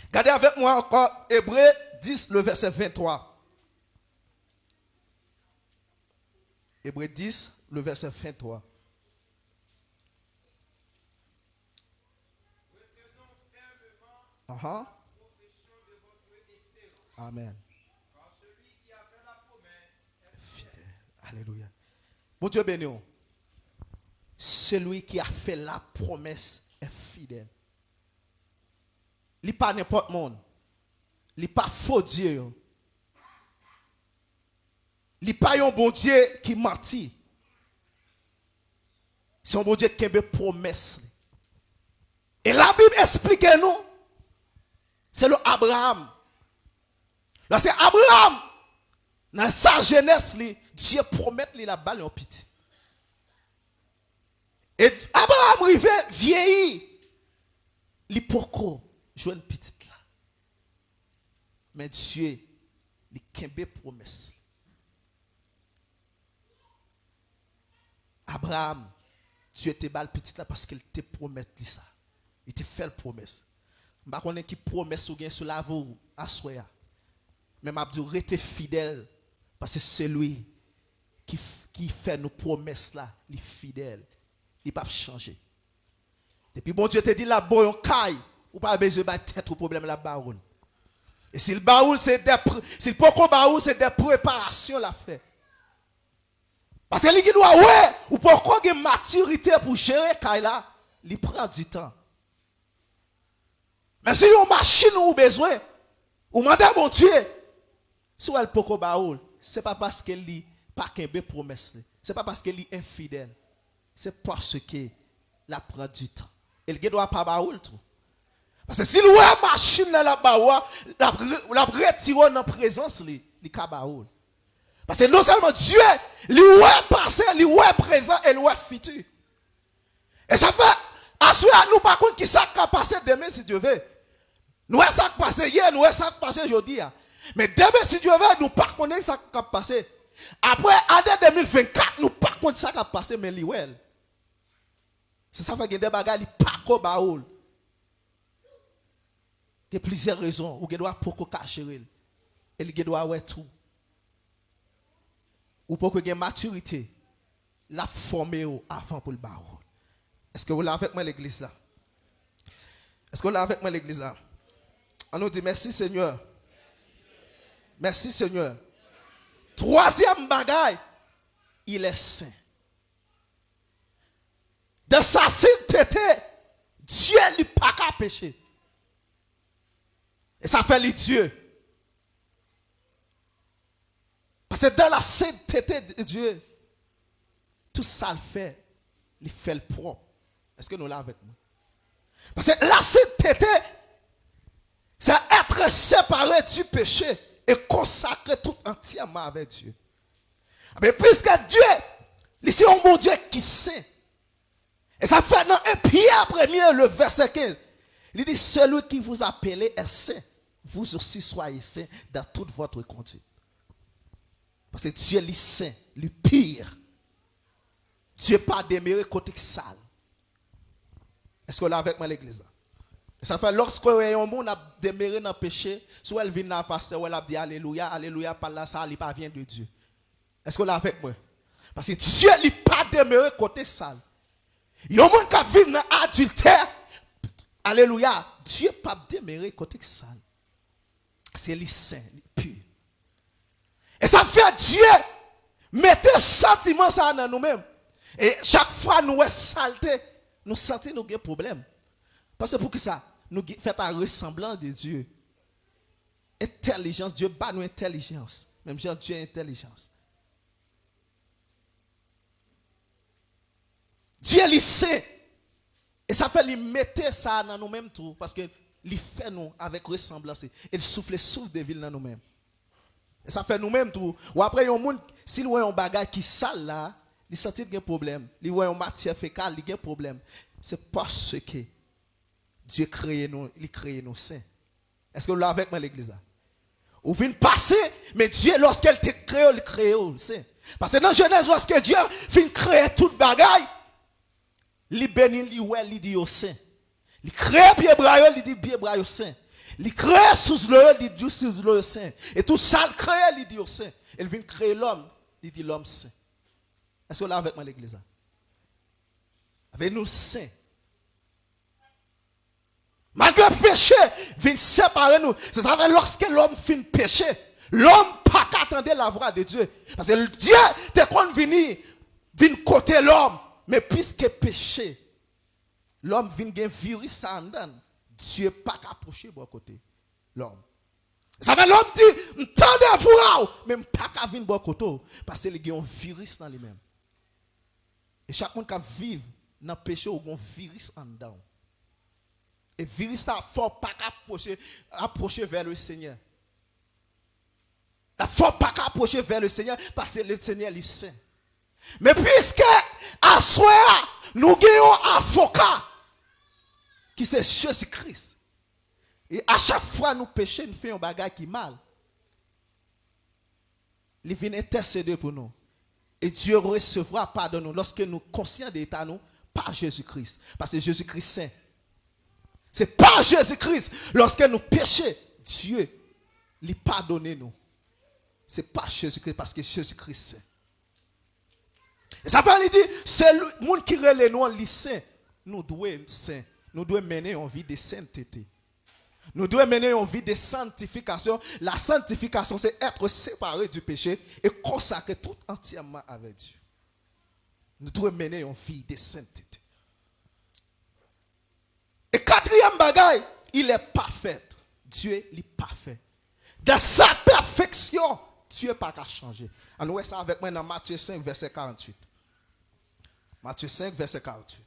D: Regardez avec moi encore Hébreux 10, le verset 23. Hébreux 10, le verset 23. Amen. Fidèle. Alléluia. Bon Dieu béni. Celui qui a fait la promesse est fidèle. Il n'est pas n'importe monde. Il n'est pas faux Dieu. Il n'est pas un bon Dieu qui mentit. C'est un bon Dieu qui a des promesses. Et la Bible explique nous. C'est le Abraham. Là, c'est Abraham. Dans sa jeunesse, Dieu promet la balle en petit. Et Abraham arrivé vieilli. Il pourquoi jouer une petite là. Mais Dieu, il a une promesse. Abraham, Dieu te balle petite là parce qu'il te promet ça. Il te fait la promesse. Je ne sais pas qui promesse ou bien sur la voie à soi. Mais je dis rester fidèle parce que c'est lui qui fait nos promesses là, il est fidèle. Il ne peut pas changer. Depuis bon Dieu te dit la boy on caille, ou pas besoin de tête au problème la baoul. Et si le baoul c'est des baoul c'est des préparations la fait. Parce que il doit ouais ou pourquoi une maturité pour gérer caille là, il prend du temps. Mais si une machine ou besoin ou mandat mon Dieu, si elle poko baoul, c'est pas parce qu'elle lit pas qu'un be promesse, c'est pas parce qu'elle est infidèle. C'est parce que la prend du temps. Et le doit pas baoul tout. Parce que si la machine la baoua, la retire dans présence li ka baoul. Parce que non seulement Dieu, lui ouais passé, lui ouais présent et lui ouais futur. Et ça fait assurer nous par contre qui ça va passer demain si Dieu veut. Nous ouais ça passé hier, nous ouais ça passé aujourd'hui. Mais demain si Dieu veut, nous pas connaître ça va passer. Après année 2024, nous pas connaître ça va passer mais lui ouais. C'est ça fait que des bagages li pas ko baoul. Il y a plusieurs raisons où il doit pour cacher et il doit ouais tout. Ou pour que il y ait maturité, la former avant pour le baoul. Est-ce que vous l'avez avec moi l'église là? Est-ce que vous l'avez avec moi l'église là? On nous dit merci Seigneur. Merci Seigneur. Troisième bagaille, il est saint. De sa sainteté, Dieu lui pas qu'à pécher. Et ça fait les dieux. Parce que dans la sainteté de Dieu, tout ça le fait, il fait le propre. Est-ce que nous là avec nous? Parce que la sainteté, c'est être séparé du péché et consacré tout entièrement avec Dieu. Mais puisque Dieu, ici un bon Dieu qui sait, et ça fait dans 1 Pierre 1er, le verset 15, il dit, celui qui vous appelle est saint, vous aussi soyez saints dans toute votre conduite. Parce que Dieu est saint, le pire. Dieu n'est pas demeuré côté sale. Est-ce que là avec moi l'église là? Ça fait lorsque un monde a demeuré dans le péché, soit elle vient dans le pasteur, ou elle a dit alléluia, alléluia, par là, ça ne vient de Dieu. Est-ce que là avec moi? Parce que Dieu n'est pas demeuré côté sale. Il y a un monde qui vit dans l'adultère. Alléluia. Dieu n'est pas demeuré côté sale. C'est le saint, le pur. Et ça fait Dieu mettre sentiment ça dans nous-mêmes. Et chaque fois nous avons saleté, nous sentons nos problèmes. Parce que pour que ça, nous faisons la ressemblance de Dieu. Intelligence, Dieu bat nous intelligence. Même Dieu a intelligence. Dieu est saint. Et ça fait lui mettre ça dans nous-mêmes tout. Parce que il fait nous avec ressemblance. Et il souffle de ville dans nous-mêmes. Et ça fait nous-mêmes tout. Ou après, il y a un monde, s'il voit un bagage qui sale là, il sent qu'il y a un problème. Il voit une matière fécale, il y a un problème. C'est parce que Dieu crée nous, il crée nous saints. Est-ce que vous l'avez avec moi l'église là? Ou vient passer, mais Dieu, lorsqu'il te crée, il crée saint. Parce que dans Genèse, lorsque Dieu vient créer toute bagaille, il bénit, il dit au saint. Il crée pied bras, il dit pied bras au saint. Il crée sous le, il dit sous le saint. Et tout ça, il crée, il dit au saint. Il vient créer l'homme, il dit l'homme saint. Est-ce que vous l'avez avec moi l'église là? Avec nous saints. Malgré le péché, vient séparer nous. C'est ça que lorsque l'homme finit péché, l'homme pas qu'attendre la voix de Dieu. Parce que Dieu, dès qu'on vient côté l'homme, mais puisque péché, l'homme vient gagner virus en dedans. Dieu pas qu'approcher de côté l'homme. Ça fait l'homme dit, m'tendez-vous, mais pas qu'à venir de côté parce qu'il y a un virus dans lui-même. Et chaque monde qui vit dans le péché, il y a un virus en dedans. Et le virus là, il ne faut pas approcher vers le Seigneur. Il ne faut pas approcher vers le Seigneur parce que le Seigneur est saint. Mais puisque à soi, nous avons un avocat qui c'est Jésus-Christ. Et à chaque fois nous péchons, nous faisons un bagage qui est mal. Il vient intercéder pour nous. Et Dieu recevra pardon nous lorsque nous sommes conscients de l'état nous par Jésus-Christ. Parce que Jésus-Christ saint. C'est par Jésus-Christ. Lorsque nous péchons, Dieu lui pardonne nous. C'est par Jésus-Christ parce que Jésus-Christ saint. Et ça veut dire, c'est le monde qui relève nous en saint. Nous devons saint. Nous devons mener une vie de sainteté. Nous devons mener une vie de sanctification. La sanctification, c'est être séparé du péché et consacrer tout entièrement avec Dieu. Nous devons mener une vie de sainteté. Et quatrième bagaille, il est parfait. Dieu est parfait. Dans sa perfection, Dieu n'a pas qu'à changer. On voit ça avec moi dans Matthieu 5, verset 48. Matthieu 5, verset 48.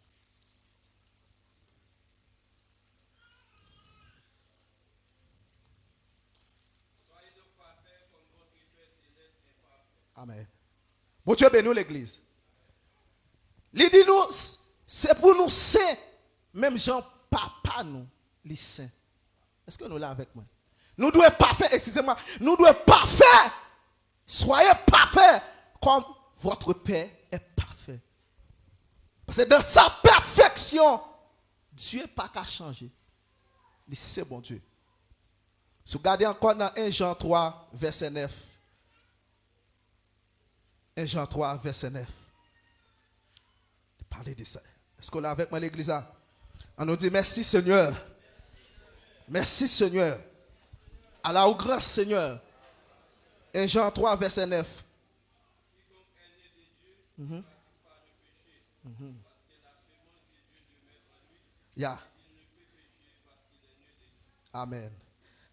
D: Amen. Bon Dieu bénit l'église. Il dit nous, c'est pour nous saints, même Jean, papa nous, les saints. Est-ce que nous l'avons avec moi? Nous devons être parfaits, excusez-moi, nous devons être parfaits. Soyez parfaits comme votre Père est parfait. Parce que dans sa perfection, Dieu n'a pas qu'à changer. C'est bon Dieu. Si vous regardez encore dans 1 Jean 3, verset 9. 1 Jean 3, verset 9. Parlez de ça. Est-ce qu'on est avec moi l'église? On nous dit merci Seigneur. Merci Seigneur. Allah au grand Seigneur. 1 Jean 3, verset 9. Yeah. Amen.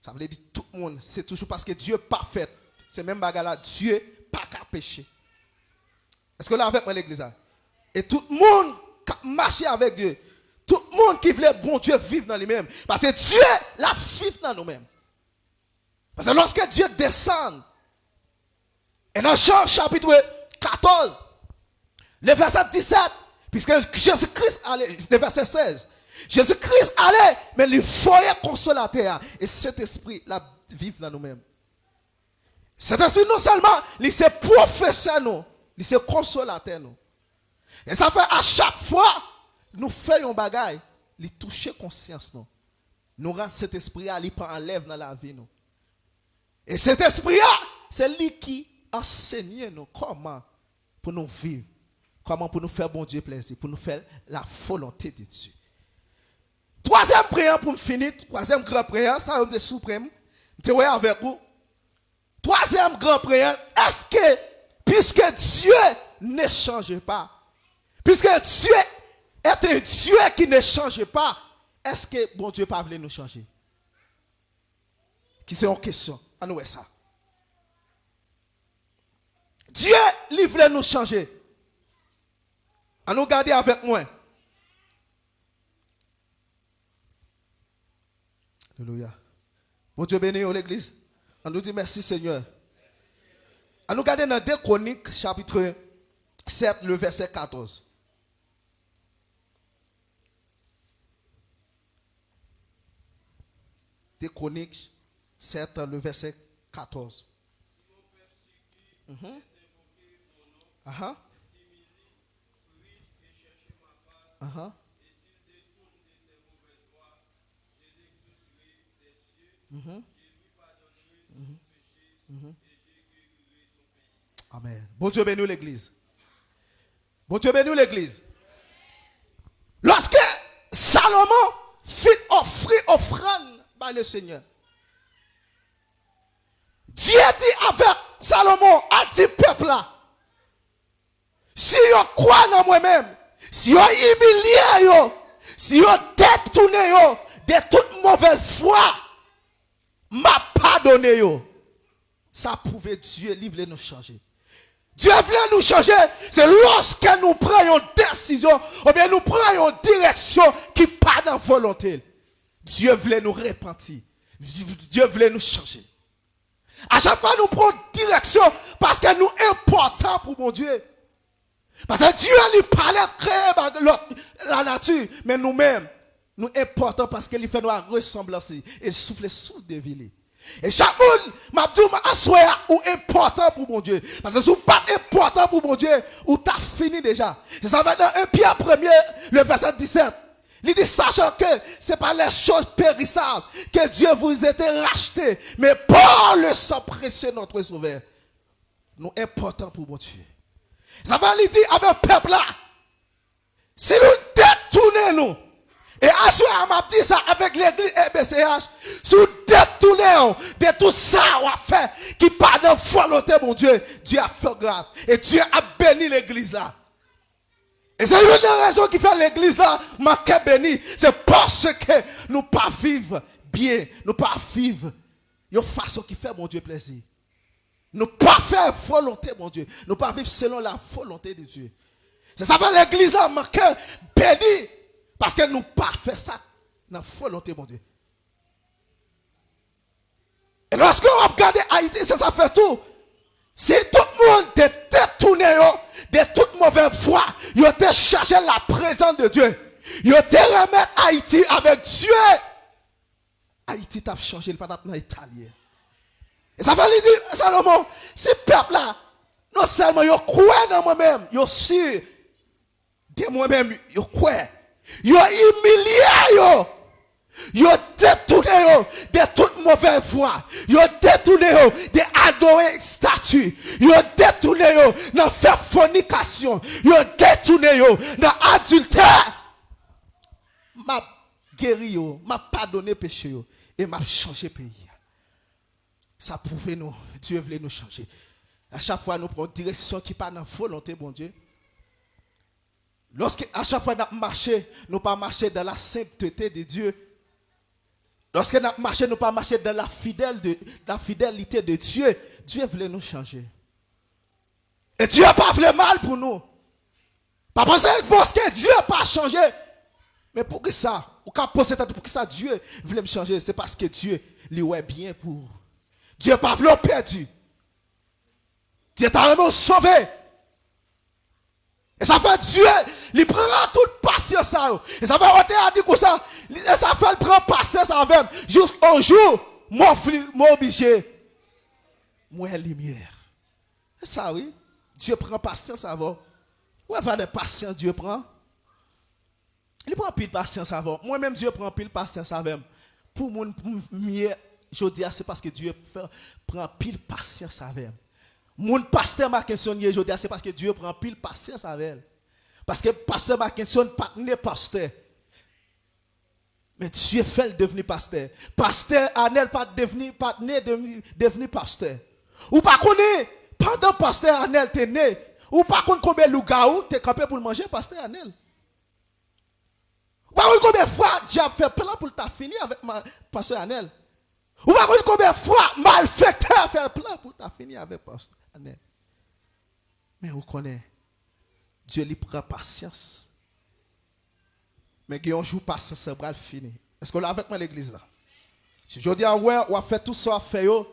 D: Ça veut dire tout le monde, c'est toujours parce que Dieu est parfait. C'est même bagarre là, Dieu pas qu'à pécher. Est-ce que là avec moi l'église? Et tout le monde marcher avec Dieu. Tout le monde qui veut bon Dieu vivre dans lui-même. Parce que Dieu la vivre dans nous-mêmes. Parce que lorsque Dieu descend, et dans Jean chapitre 14, le verset 17, puisque Jésus-Christ allait, le verset 16, Jésus-Christ allait, mais le foyer consolateur, et cet esprit la vivre dans nous-mêmes. Cet esprit non seulement, il se professeur nous, il se consolateur nous. Et ça fait à chaque fois, nous faisons un bagage, il touche conscience nous. Nous rend cet esprit à lui enlève dans la vie nous. Et cet esprit là, c'est lui qui enseigne nous comment pour nous vivre, comment pour nous faire bon Dieu plaisir, pour nous faire la volonté de Dieu. Troisième prière pour me finir, troisième grand prière, ça va être suprême. Je vais avec vous. Troisième grand prière, est-ce que, puisque Dieu ne change pas, puisque Dieu est un Dieu qui ne change pas, est-ce que bon Dieu pas voulu nous changer? Qui c'est une question. À nous ça. Dieu lui voulait nous changer. À nous garder avec moi. Alléluia. Bon Dieu béni l'église. On nous dit merci Seigneur. À nous garder dans 2 Chroniques chapitre 7 le verset 14. Des Chroniques 7 le verset 14. Amen. Bon Dieu bénis l'église. Bon Dieu bénis l'église. Lorsque Salomon fit offrir offrande par le Seigneur, Dieu dit avec Salomon, à dit peuple là, si vous croyez dans moi-même, si vous humiliez, si vous détournez de toute mauvaise foi, m'a pardonné. Ça prouve Dieu, il voulait nous changer. Dieu voulait nous changer, c'est lorsque nous prenons une décision, ou bien nous prenons une direction qui n'est pas dans la volonté. Dieu voulait nous repentir. Dieu voulait nous changer. À chaque fois, nous prenons une direction parce que nous sommes importants pour mon Dieu. Parce que Dieu lui parlait, créer la nature, mais nous-mêmes, nous sommes importants parce qu'il fait nous ressembler. Il souffle sous des villes. Et chaque monde m'a dit ou important pour mon Dieu. Parce que si vous pas important pour mon Dieu, ou t'as fini déjà. Et ça va dans 1 Pierre 1er, le verset 17. Il dit, sachant que ce n'est pas les choses périssables que Dieu vous a été racheté, mais par le sang précieux de notre Sauveur. Nous important pour mon Dieu. Ça va lui dire avec le peuple là, si nous détournons, et à ce moment, m'a dit ça avec l'église EBCH, si nous détournons de tout ça on a fait, qui part de volonté, mon Dieu, Dieu a fait grâce. Et Dieu a béni l'église là. Et c'est une des raisons qui fait l'église là, marqué béni. C'est parce que nous pas vivre bien, nous pas vivre de façon qui fait mon Dieu plaisir. Nous pas faire volonté, mon Dieu. Nous pas vivre selon la volonté de Dieu. C'est ça que l'église là, marqué béni. Parce que nous pas fait ça dans la volonté, mon Dieu. Et lorsque on regarde Haïti, c'est ça fait tout. Si tout le monde était détourné de toute mauvaise foi, il était cherché la présence de Dieu. Il était remettre Haïti avec Dieu. Haïti t'a changé, le pas dans l'Italien. Et ça veut dire, Salomon, si peuple là, non seulement il croit dans moi-même, il sûr de moi-même, il croit. Il humilié, il détourné de toute mauvaise foi. Il détourné de adorer statue. Il détourné de faire fornication. Il détourné de adultère. M'a guéri, m'a pardonné péché et m'a changé pays. Ça prouve nous, Dieu voulait nous changer. À chaque fois, nous prenons une direction qui n'est pas dans la volonté, mon Dieu. Lorsque à chaque fois nous marchons, nous pas marcher dans la sainteté de Dieu. Lorsque nous marchons, nous pas marcher dans la fidélité de Dieu. Dieu voulait nous changer. Et Dieu n'a pas voulu mal pour nous. Pas penser parce que Dieu n'a pas changé. Mais pour que ça, ou qu'à poser pour que ça Dieu voulait me changer, c'est parce que Dieu lui ouais bien pour. Dieu n'a pas voulu perdu. Dieu t'a vraiment sauvé. Et ça fait Dieu, il prendra toute patience à eux. Et ça fait on t'a dit comme ça, et ça fait il prend patience avec eux. Jusqu'au jour, moi obligé, moi lumière. C'est ça oui. Dieu prend patience avec eux. Ouais, va de patience Dieu prend. Il prend pile patience avec eux. Moi-même Dieu prend pile patience avec eux. Pour mon mieux, je dis c'est parce que Dieu prend pile patience avec eux. Mon pasteur Mackinson, je dis c'est parce que Dieu prend pile patience avec elle. Parce que pasteur Mackinson n'est pas pasteur. Mais Dieu fait le devenir pasteur. Pasteur Anel pas devenir pasteur. Ou pas connaît pendant pasteur Anel t'es né. Ou pas connaît combien lougaou t'es campé pour le manger pasteur Anel. Ou pas connaît combien de fois Dieu a fait plan pour t'a fini avec pasteur Anel. Ou pas connaît combien de fois malfaiteur a fait plan pour t'a fini avec pasteur Anel. Mais vous connaissez Dieu lui prend patience. Mais il y a un jour patience ça va finir. Est-ce que là avec moi l'église là? Si je dis ouais, on a fait tout ça fait yo.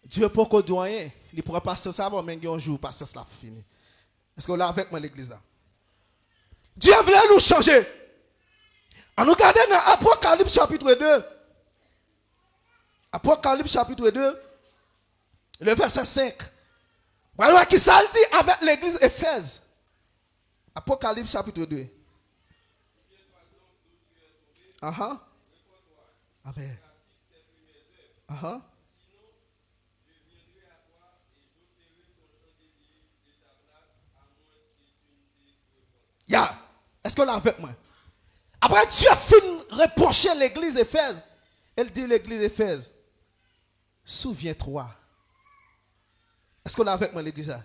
D: Dieu pour qu'on doit rien, il prend patience avant mais il y a un jour patience là fini. Est-ce que là avec moi l'église là? Dieu voulait nous changer. On nous regarde dans Apocalypse chapitre 2. Apocalypse chapitre 2, le verset 5. Voilà qui ça dit avec l'église Éphèse. Apocalypse chapitre 2. Amen. Ya, est-ce que là avec moi? Après Dieu a fini reprocher l'église Éphèse. Elle dit l'église Éphèse. Souviens-toi. Est-ce que là avec moi l'église?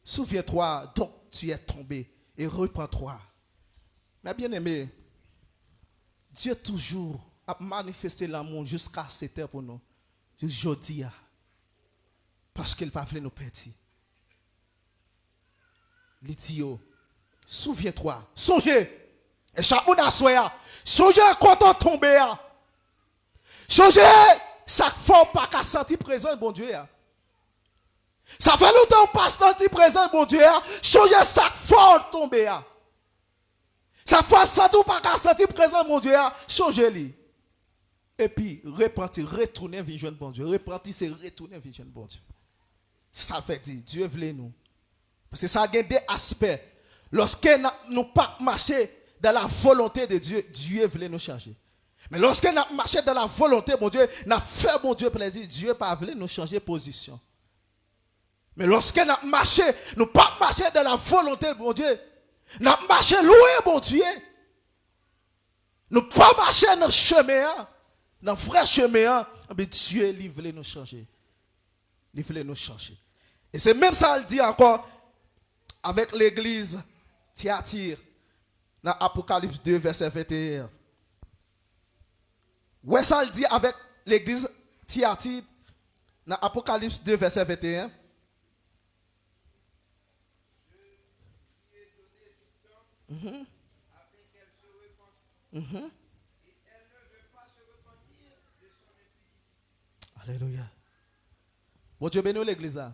D: Souviens-toi, donc tu es tombé et reprends-toi. Mais bien aimé, Dieu toujours a manifesté l'amour jusqu'à cette heure pour nous. Jusqu'aujourd'hui. Parce qu'il n'a pas voulu nous perdre. Il dit, souviens-toi, songez. Et chaque monde a soyé. Songez quand on tombe. Songez, ça fait pas qu'à sentir présent, bon Dieu. Ça fait longtemps qu'on passe dans le présent, bon Dieu. Songez, ça fait tomber. Ça fait sentir pas qu'à sentir présent, mon Dieu. Changez-le. Et puis, repentir, retourner vers le bon Dieu. Repentir, c'est retourner vers le bon Dieu. Ça fait dire, Dieu voulait nous. Parce que ça a des aspects. Lorsque nous pas marcher dans la volonté de Dieu, Dieu voulait nous changer. Mais lorsque nous marchons dans la volonté, mon Dieu, nous avons fait mon Dieu plaisir, Dieu pas voulu nous changer de position. Mais lorsque nous marchons, nous pas marcher dans la volonté, mon Dieu, nous marchons loin, mon Dieu. Nous pas marcher dans le chemin, dans le vrai chemin, mais Dieu, il voulait nous changer. Il voulait nous changer. Et c'est même ça, il dit encore, avec l'église Thyatire, dans Apocalypse 2, verset 21. Ouais, ça, il dit avec l'église Thyatire, dans Apocalypse 2, verset 21. Alléluia. Bon Dieu bénit l'église là.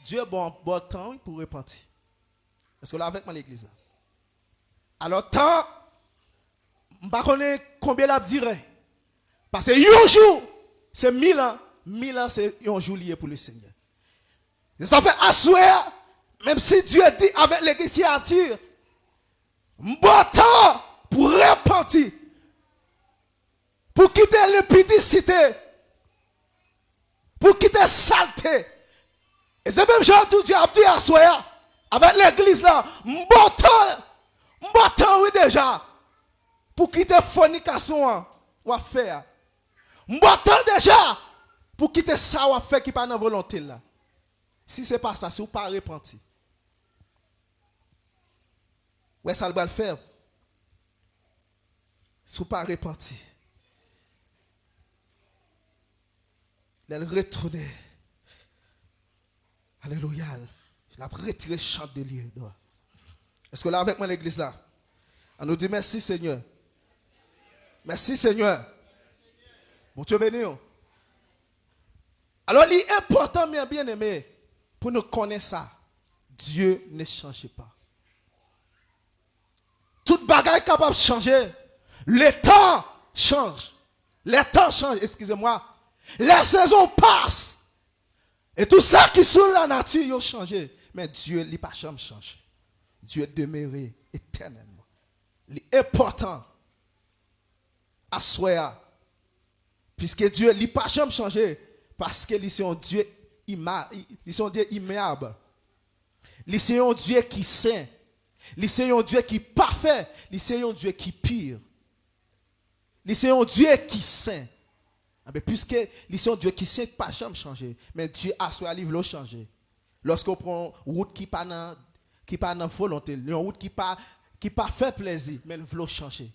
D: Dieu bon temps pour repentir. Est-ce que là avec moi l'église là? Alors tant, je ne sais pas combien la dirait. Parce que un jour, c'est 1000 ans. 1000 ans, c'est un jour lié pour le Seigneur. Et ça fait asseoir, même si Dieu dit avec l'église qui attire, bon temps pour repentir. Pour quitter l'épidicité. Pour quitter saleté. Et c'est même genre tout Dieu a dit à soi, avec l'église là, m'botan oui déjà, pour quitter fornication, ou à faire. M'botan déjà, pour quitter ça ou à faire qui pas dans volonté là. Si c'est pas ça, si vous pas repenti. Ouais, ça va le faire. Si vous pas repenti. Elle retourner. Alléluia. Il a retiré le chant de lieu. Est-ce que là avec moi l'église là? On nous dit merci Seigneur. Merci Seigneur. Bon Dieu béni. Alors il est important, mes bien-aimés, pour nous connaître ça. Dieu ne change pas. Toute bagaille est capable de changer. Le temps change. Les temps changent, excusez-moi. Les saisons passent. Et tout ça qui est sur la nature, a changé. Mais Dieu n'a pas jamais changé. Dieu est demeuré éternellement. L'important à soi, puisque Dieu n'a pas jamais changé, parce que c'est un Dieu immuable. C'est un Dieu qui est saint. C'est un Dieu qui est parfait. C'est un Dieu qui est pur. C'est un Dieu qui est saint. Mais puisque c'est un Dieu qui est saint, pas jamais changé. Mais Dieu a soi livre l'a changé. Lorsqu'on prend une route qui pas dans volonté, une route qui pas fait plaisir, mais il veut changer.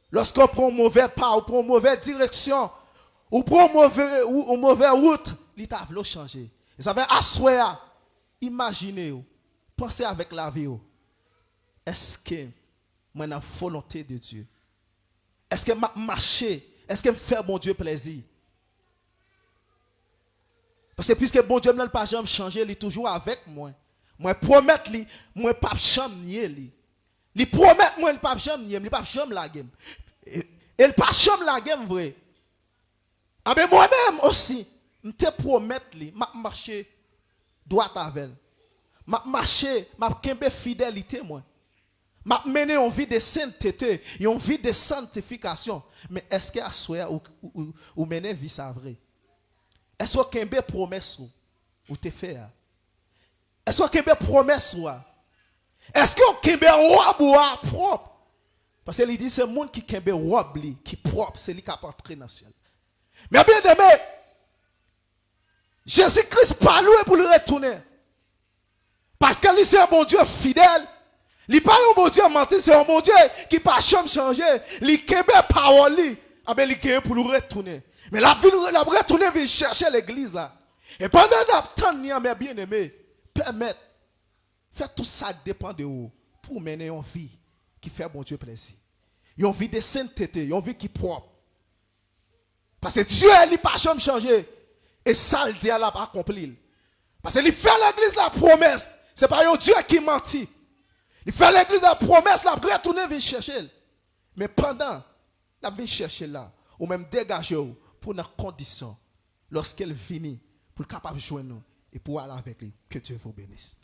D: Lorsqu'on prend un mauvais pas, ou prend une mauvaise direction, ou prend une mauvaise route, il veut changer. Et ça veut asseoir, imaginez, pensez avec la vie. Est-ce que moi j'ai la volonté de Dieu? Est-ce que je marche? Est-ce que je fais bon Dieu plaisir? Parce que puisque bon Dieu n'a pas jamais changé, il est toujours avec moi. Moi promets lui, moi pas jamais nier lui. Il promet moi il pas jamais nier, il pas jamais la game. Et il pas jamais la game vrai. Ah ben moi-même aussi, je te promets lui, m'a marcher droit avec elle. M'a marcher, m'a kembe fidélité moi. M'a mené une vie de sainteté, une vie de sanctification. Mais est-ce que à soi ou mener vie ça vrai? Est-ce que kembe promesse ou te faire? Est-ce que kembe promesse ou? Est-ce que kembe robe propre? Parce qu'il dit c'est le monde qui kembe robe qui propre, c'est lui qui a entré dans le ciel. Mais bien aimé, Jésus-Christ pas loué pour le retourner. Parce qu'il c'est un bon Dieu fidèle. Il n'est pas un bon Dieu menti, c'est un bon Dieu qui n'a pas jamais changé. Il kembe parole, il kembe pour le retourner. Mais la vie, la retourner vient chercher l'église là. Et pendant que nous mes bien-aimés, permettre, faire tout ça dépend de vous pour mener une vie qui fait bon Dieu plaisir. Une vie de sainteté, une vie qui est propre. Parce que Dieu n'a pas jamais changé. Et ça, le diable a accompli. Parce qu'il fait l'église la promesse. Ce n'est pas un Dieu qui mentit. Il fait l'église la promesse, la retourner venir chercher. Mais pendant, la vient chercher là, ou même dégager pour nos conditions, lorsqu'elle finit, pour être capable de joindre nous et pour aller avec lui. Que Dieu vous bénisse.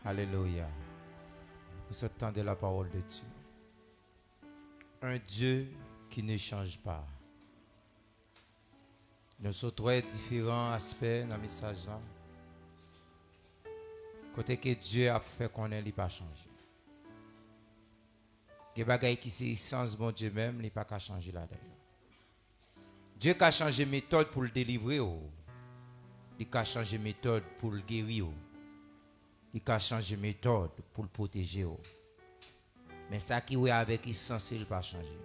F: Alléluia. Nous sommes de la parole de Dieu. Un Dieu qui ne change pas. Nous sommes très différents aspects dans le message. Côté que Dieu a fait qu'on n'ait pas changé. Les bagailles qui sont essence bon Dieu même, il n'a pas changé là-dedans. Dieu a changé méthode pour le délivrer. Il a changé méthode pour le guérir. Il a changé méthode pour le protéger. Mais ça qui est avec essence, il n'a pas changé.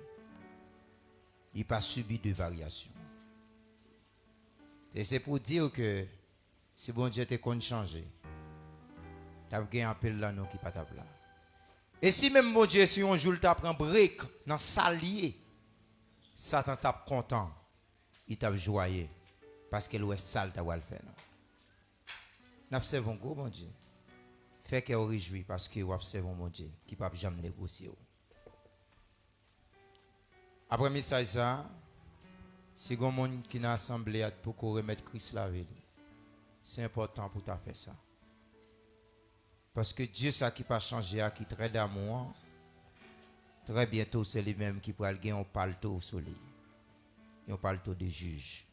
F: Il n'a pas subi de variation. Et c'est pour dire que si bon Dieu te compte changer, tu as un appel là non qui pas ta là. Et si même mon Dieu, si un jour tu prends break dans salier, Satan t'a content, il t'a joyeux parce que l'ouest sale t'a le faire. Nous observons gros bon Dieu. Fait qu'elle réjouit parce que vous observez mon Dieu qui ne peut jamais négocier. Après le message, ça, si vous avez un monde qui est assemblé pour remettre Christ la vie, c'est important pour ta faire ça. Parce que Dieu, ça qui pas changé, qui traite d'amour, très bientôt, c'est lui-même qui pourra gagner un paletot au soleil. Et un paletot de juge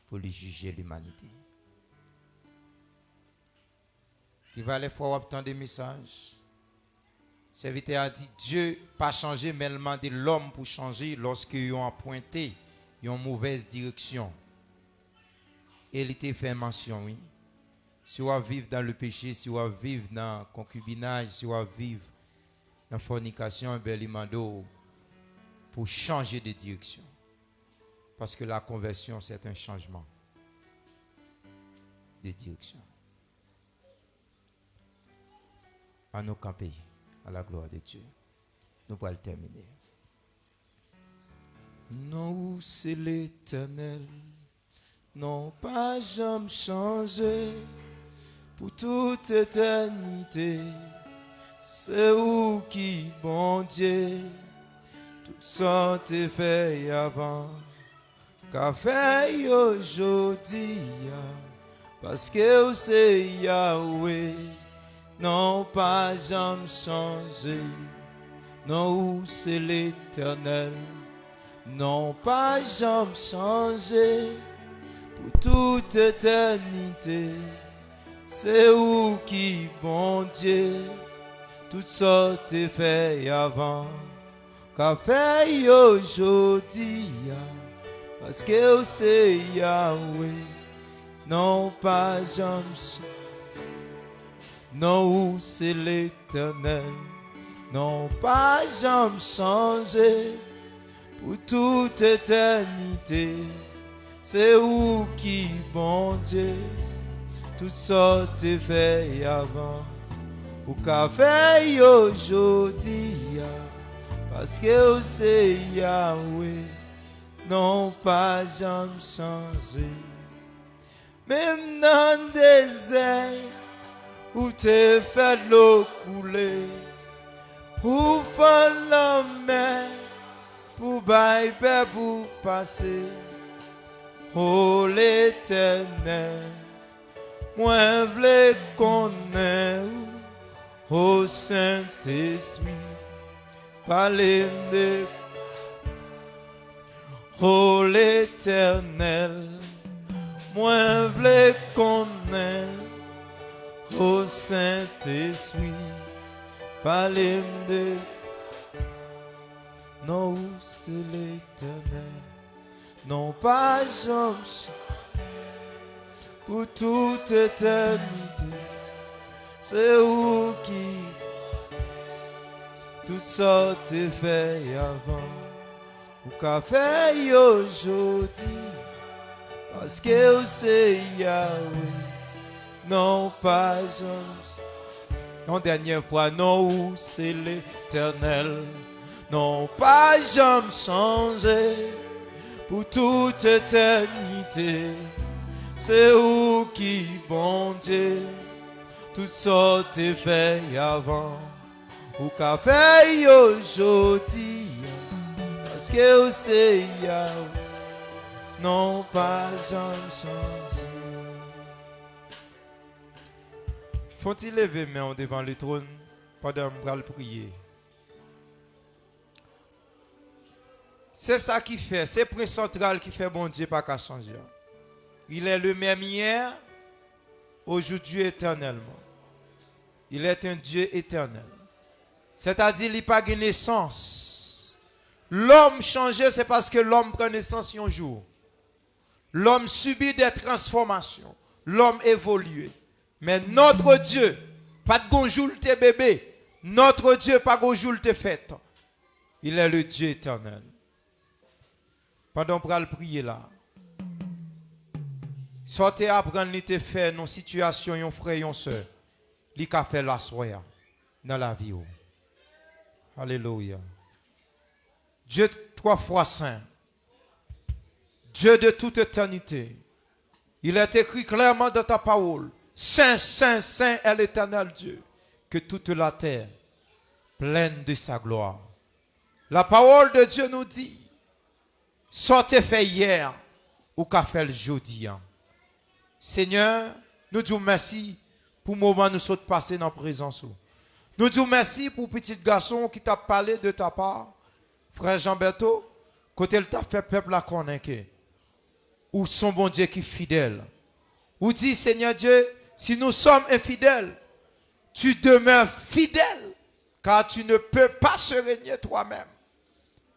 F: pour lui juger l'humanité. Qui va les fois obtenir des messages. Serviteur a dit Dieu pas changé, mais il a demandé l'homme pour changer lorsqu'ils ont pointé une mauvaise direction. Et il était fait mention, oui. Si on vivre dans le péché, si on vivre dans le concubinage, si on vivre dans la fornication, ben, il m'a dit pour changer de direction. Parce que la conversion, c'est un changement de direction. À nos camper, à la gloire de Dieu. Nous allons terminer. Non, c'est l'Éternel, non pas jamais changé, pour toute éternité. C'est où qui, bon Dieu, tout ça t'est fait avant, qu'a fait aujourd'hui, parce que c'est Yahweh, non pas jamais changé, non c'est l'Éternel, non pas jamais changé, pour toute éternité. C'est où qui, bon Dieu, tout ça t'est fait avant, qu'a fait aujourd'hui, parce que c'est Yahweh, non pas jamais, non c'est l'Éternel, non pas jamais changé, pour toute éternité. C'est où qui, bon Dieu, tout ça t'est fait avant, ou qu'a fait aujourd'hui, parce que c'est Yahweh, non pas jamais changé. Même dans le désert, où t'es fait l'eau couler, où fait la mer, pour bailler, pour passer. Oh l'Éternel, moi v'lais connaître, oh Saint-Esprit, parlez de. Oh l'Éternel, moi v'lais connaître, oh Saint-Esprit, parlez de. Non, c'est l'Éternel, non pas jamais, pour toute éternité. C'est où qui, tout ça t'est fait avant, ou qu'a fait aujourd'hui, parce que c'est Yahweh, non pas jamais. Non, dernière fois, non, c'est l'Éternel, non pas jamais changé, pour toute éternité. C'est où qui, bon Dieu, tout ça t'est fait avant, ou qu'a fait aujourd'hui, parce que c'est Yahweh, non pas jamais changé. Faut-il lever main devant le trône pendant que je vais prier? C'est ça qui fait, c'est le point central qui fait bon Dieu pas qu'à changer. Il est le même hier, aujourd'hui éternellement. Il est un Dieu éternel. C'est-à-dire qu'il n'a pas de naissance. L'homme changé, c'est parce que l'homme prend naissance un jour. L'homme subit des transformations. L'homme évolue. Mais notre Dieu, pas de gonjoul tes bébé. Notre Dieu, pas de gonjoul tes fêtes. Il est le Dieu éternel. Pendant qu'on va prier là. Sortez apprendre les te faire dans situation yon frère yon sœur. Li ka fait la soya dans la vie. Alléluia. Dieu 3 fois saint. Dieu de toute éternité. Il est écrit clairement dans ta parole. Saint, saint, saint est l'éternel Dieu. Que toute la terre pleine de sa gloire. La parole de Dieu nous dit. Sortez fait hier ou qu'a fait le jeudi. Seigneur, nous disons merci pour le moment où nous sommes passés dans la présence. Nous disons merci pour le petit garçon qui t'a parlé de ta part, frère Jean-Berto, quand il t'a fait peuple à connaître. Ou son bon Dieu qui est fidèle. Ou dit, Seigneur Dieu, si nous sommes infidèles, tu demeures fidèle, car tu ne peux pas se régner toi-même.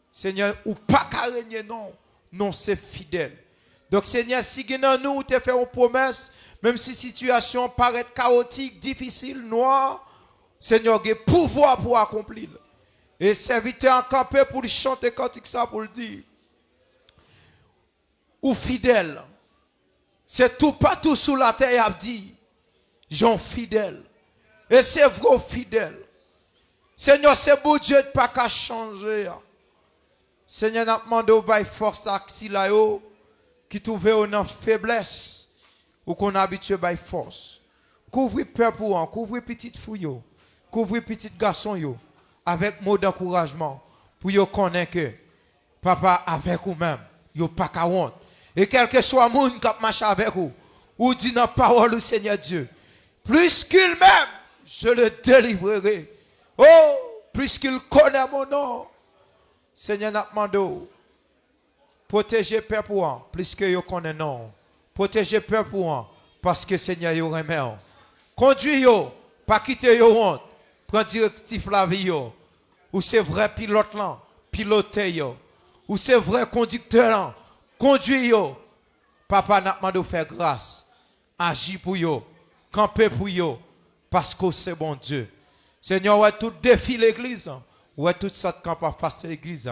F: Seigneur, ou pas qu'à régner, non. Non, c'est fidèle. Donc, Seigneur, si nous te fait une promesse, même si la situation paraît chaotique, difficile, noire, Seigneur, il y a pouvoir pour accomplir. Et serviteur en campé pour lui chanter cantique ça pour le dire. Ou fidèle. C'est tout partout sous la terre a dit. Jean fidèle. Et c'est vrai fidèle. Seigneur, c'est beau Dieu de pas qu'à changer. Seigneur, n'a demandé au bail force à Xilayo qui trouve une faiblesse ou qu'on habitué bail force. Couvre peur pour un, couvre petite fouille, couvre petit garçon yo avec mot d'encouragement pour yo connaître que papa avec vous même, yo pas qu'à honte. Et quel que soit le monde qui marche avec vous, ou dit dans la parole du Seigneur Dieu, plus qu'il m'aime, je le délivrerai. Oh, plus qu'il connaît mon nom. Seigneur n'a demandé, protéger peur pour un, plus que yo connaît non. Protéger peur pour un, parce que Seigneur yo remet. Conduis yo, pas quitter yo honte. Prends directif la vie yo. Ou c'est vrai pilote là, piloter yo. Ou c'est vrai conducteur là, conduis yo. Papa n'a demandé de faire grâce. Agis pour yo, camper pour yo, parce que c'est bon Dieu. Seigneur, ouais tout défi l'église. Ouais tout ça de camp face à l'église.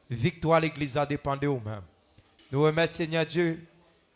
F: Victoire l'église a dépendé ou même. Nous remettons Seigneur Dieu,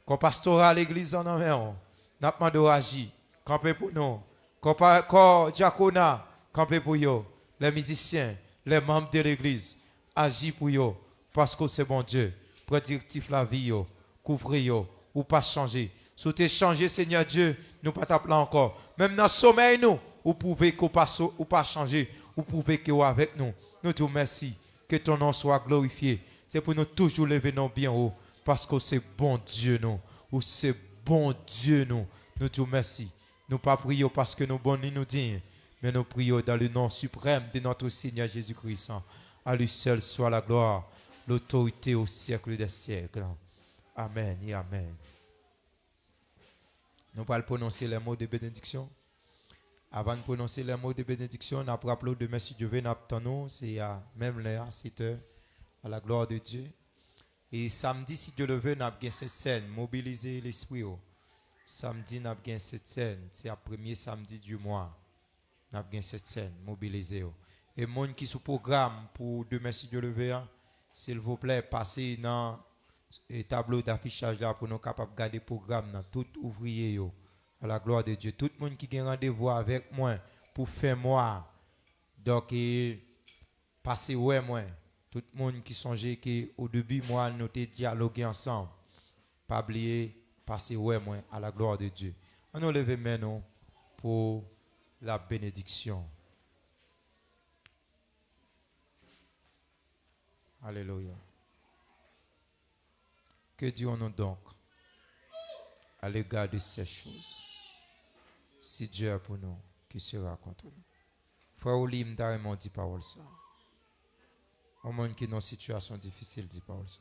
F: qu'on pastoral l'église en main. N'a demandé d'agir, camper pour nous. Qu'on diaconat, camper pour yo. Les musiciens, les membres de l'église, agis pour yo, parce que c'est bon Dieu. Prends directif la vie yo, couvre yo, ou pas changer. Si tu changé, Seigneur Dieu, nous pas t'appeler encore. Même dans le sommeil, nous, vous pouvez qu'on passe ou pas changer, vous pouvez que vous avec nous. Nous te remercions, que ton nom soit glorifié. C'est pour nous toujours lever nos bien haut, parce que c'est bon Dieu, nous. Ou c'est bon Dieu, nous. Nous te remercions. Nous pas prions parce que nous bons nous disons, mais nous prions dans le nom suprême de notre Seigneur Jésus-Christ. À lui seul soit la gloire, l'autorité au siècle des siècles. Amen et amen. Nous allons prononcer les mots de bénédiction. Avant de prononcer les mots de bénédiction, nous rappelons de merci Dieu, nous c'est même les 7 heures, à la gloire de Dieu. Et samedi, si Dieu le veut, nous avons cette scène, mobiliser l'esprit. Samedi, nous avons cette scène, c'est le premier samedi du mois. Nous avons cette scène, mobiliser. Et les gens qui sont au programme pour demain, si Dieu le veut, s'il vous plaît, passez dans le tableau d'affichage là pour nous capables de garder le programme dans tout ouvrier. À la gloire de Dieu. Tout le monde qui a rendez-vous avec moi pour faire moi. Donc, passez ouais moi. Tout le monde qui songe qu'au début, moi, nous avons dialogué ensemble. Pas oublier, passez ouais moi à la gloire de Dieu. On nous lève maintenant pour la bénédiction. Alléluia. Que disons-nous donc à l'égard de ces choses? Si Dieu est pour nous, qui sera contre nous? Frère Olim Darimon dit parole ça. Au monde qui est dans une situation difficile dit parole ça.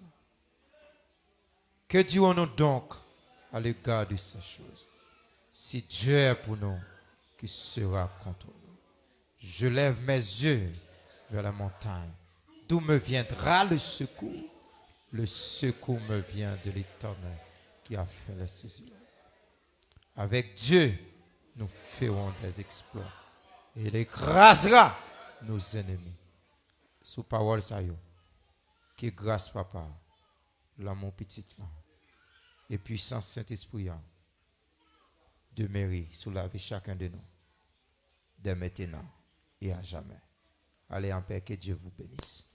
F: Que disons-nous donc à l'égard de ces choses? Si Dieu est pour nous, qui sera contre nous? Je lève mes yeux vers la montagne. D'où me viendra le secours? Le secours me vient de l'Éternel qui a fait les cieux. Avec Dieu, nous ferons des exploits. Et il écrasera nos ennemis. Sous parole ça yo. Que grâce papa, l'amour petit là, et puissance Saint-Esprit demeurer sous la vie chacun de nous. Dès maintenant et à jamais. Allez en paix, que Dieu vous bénisse.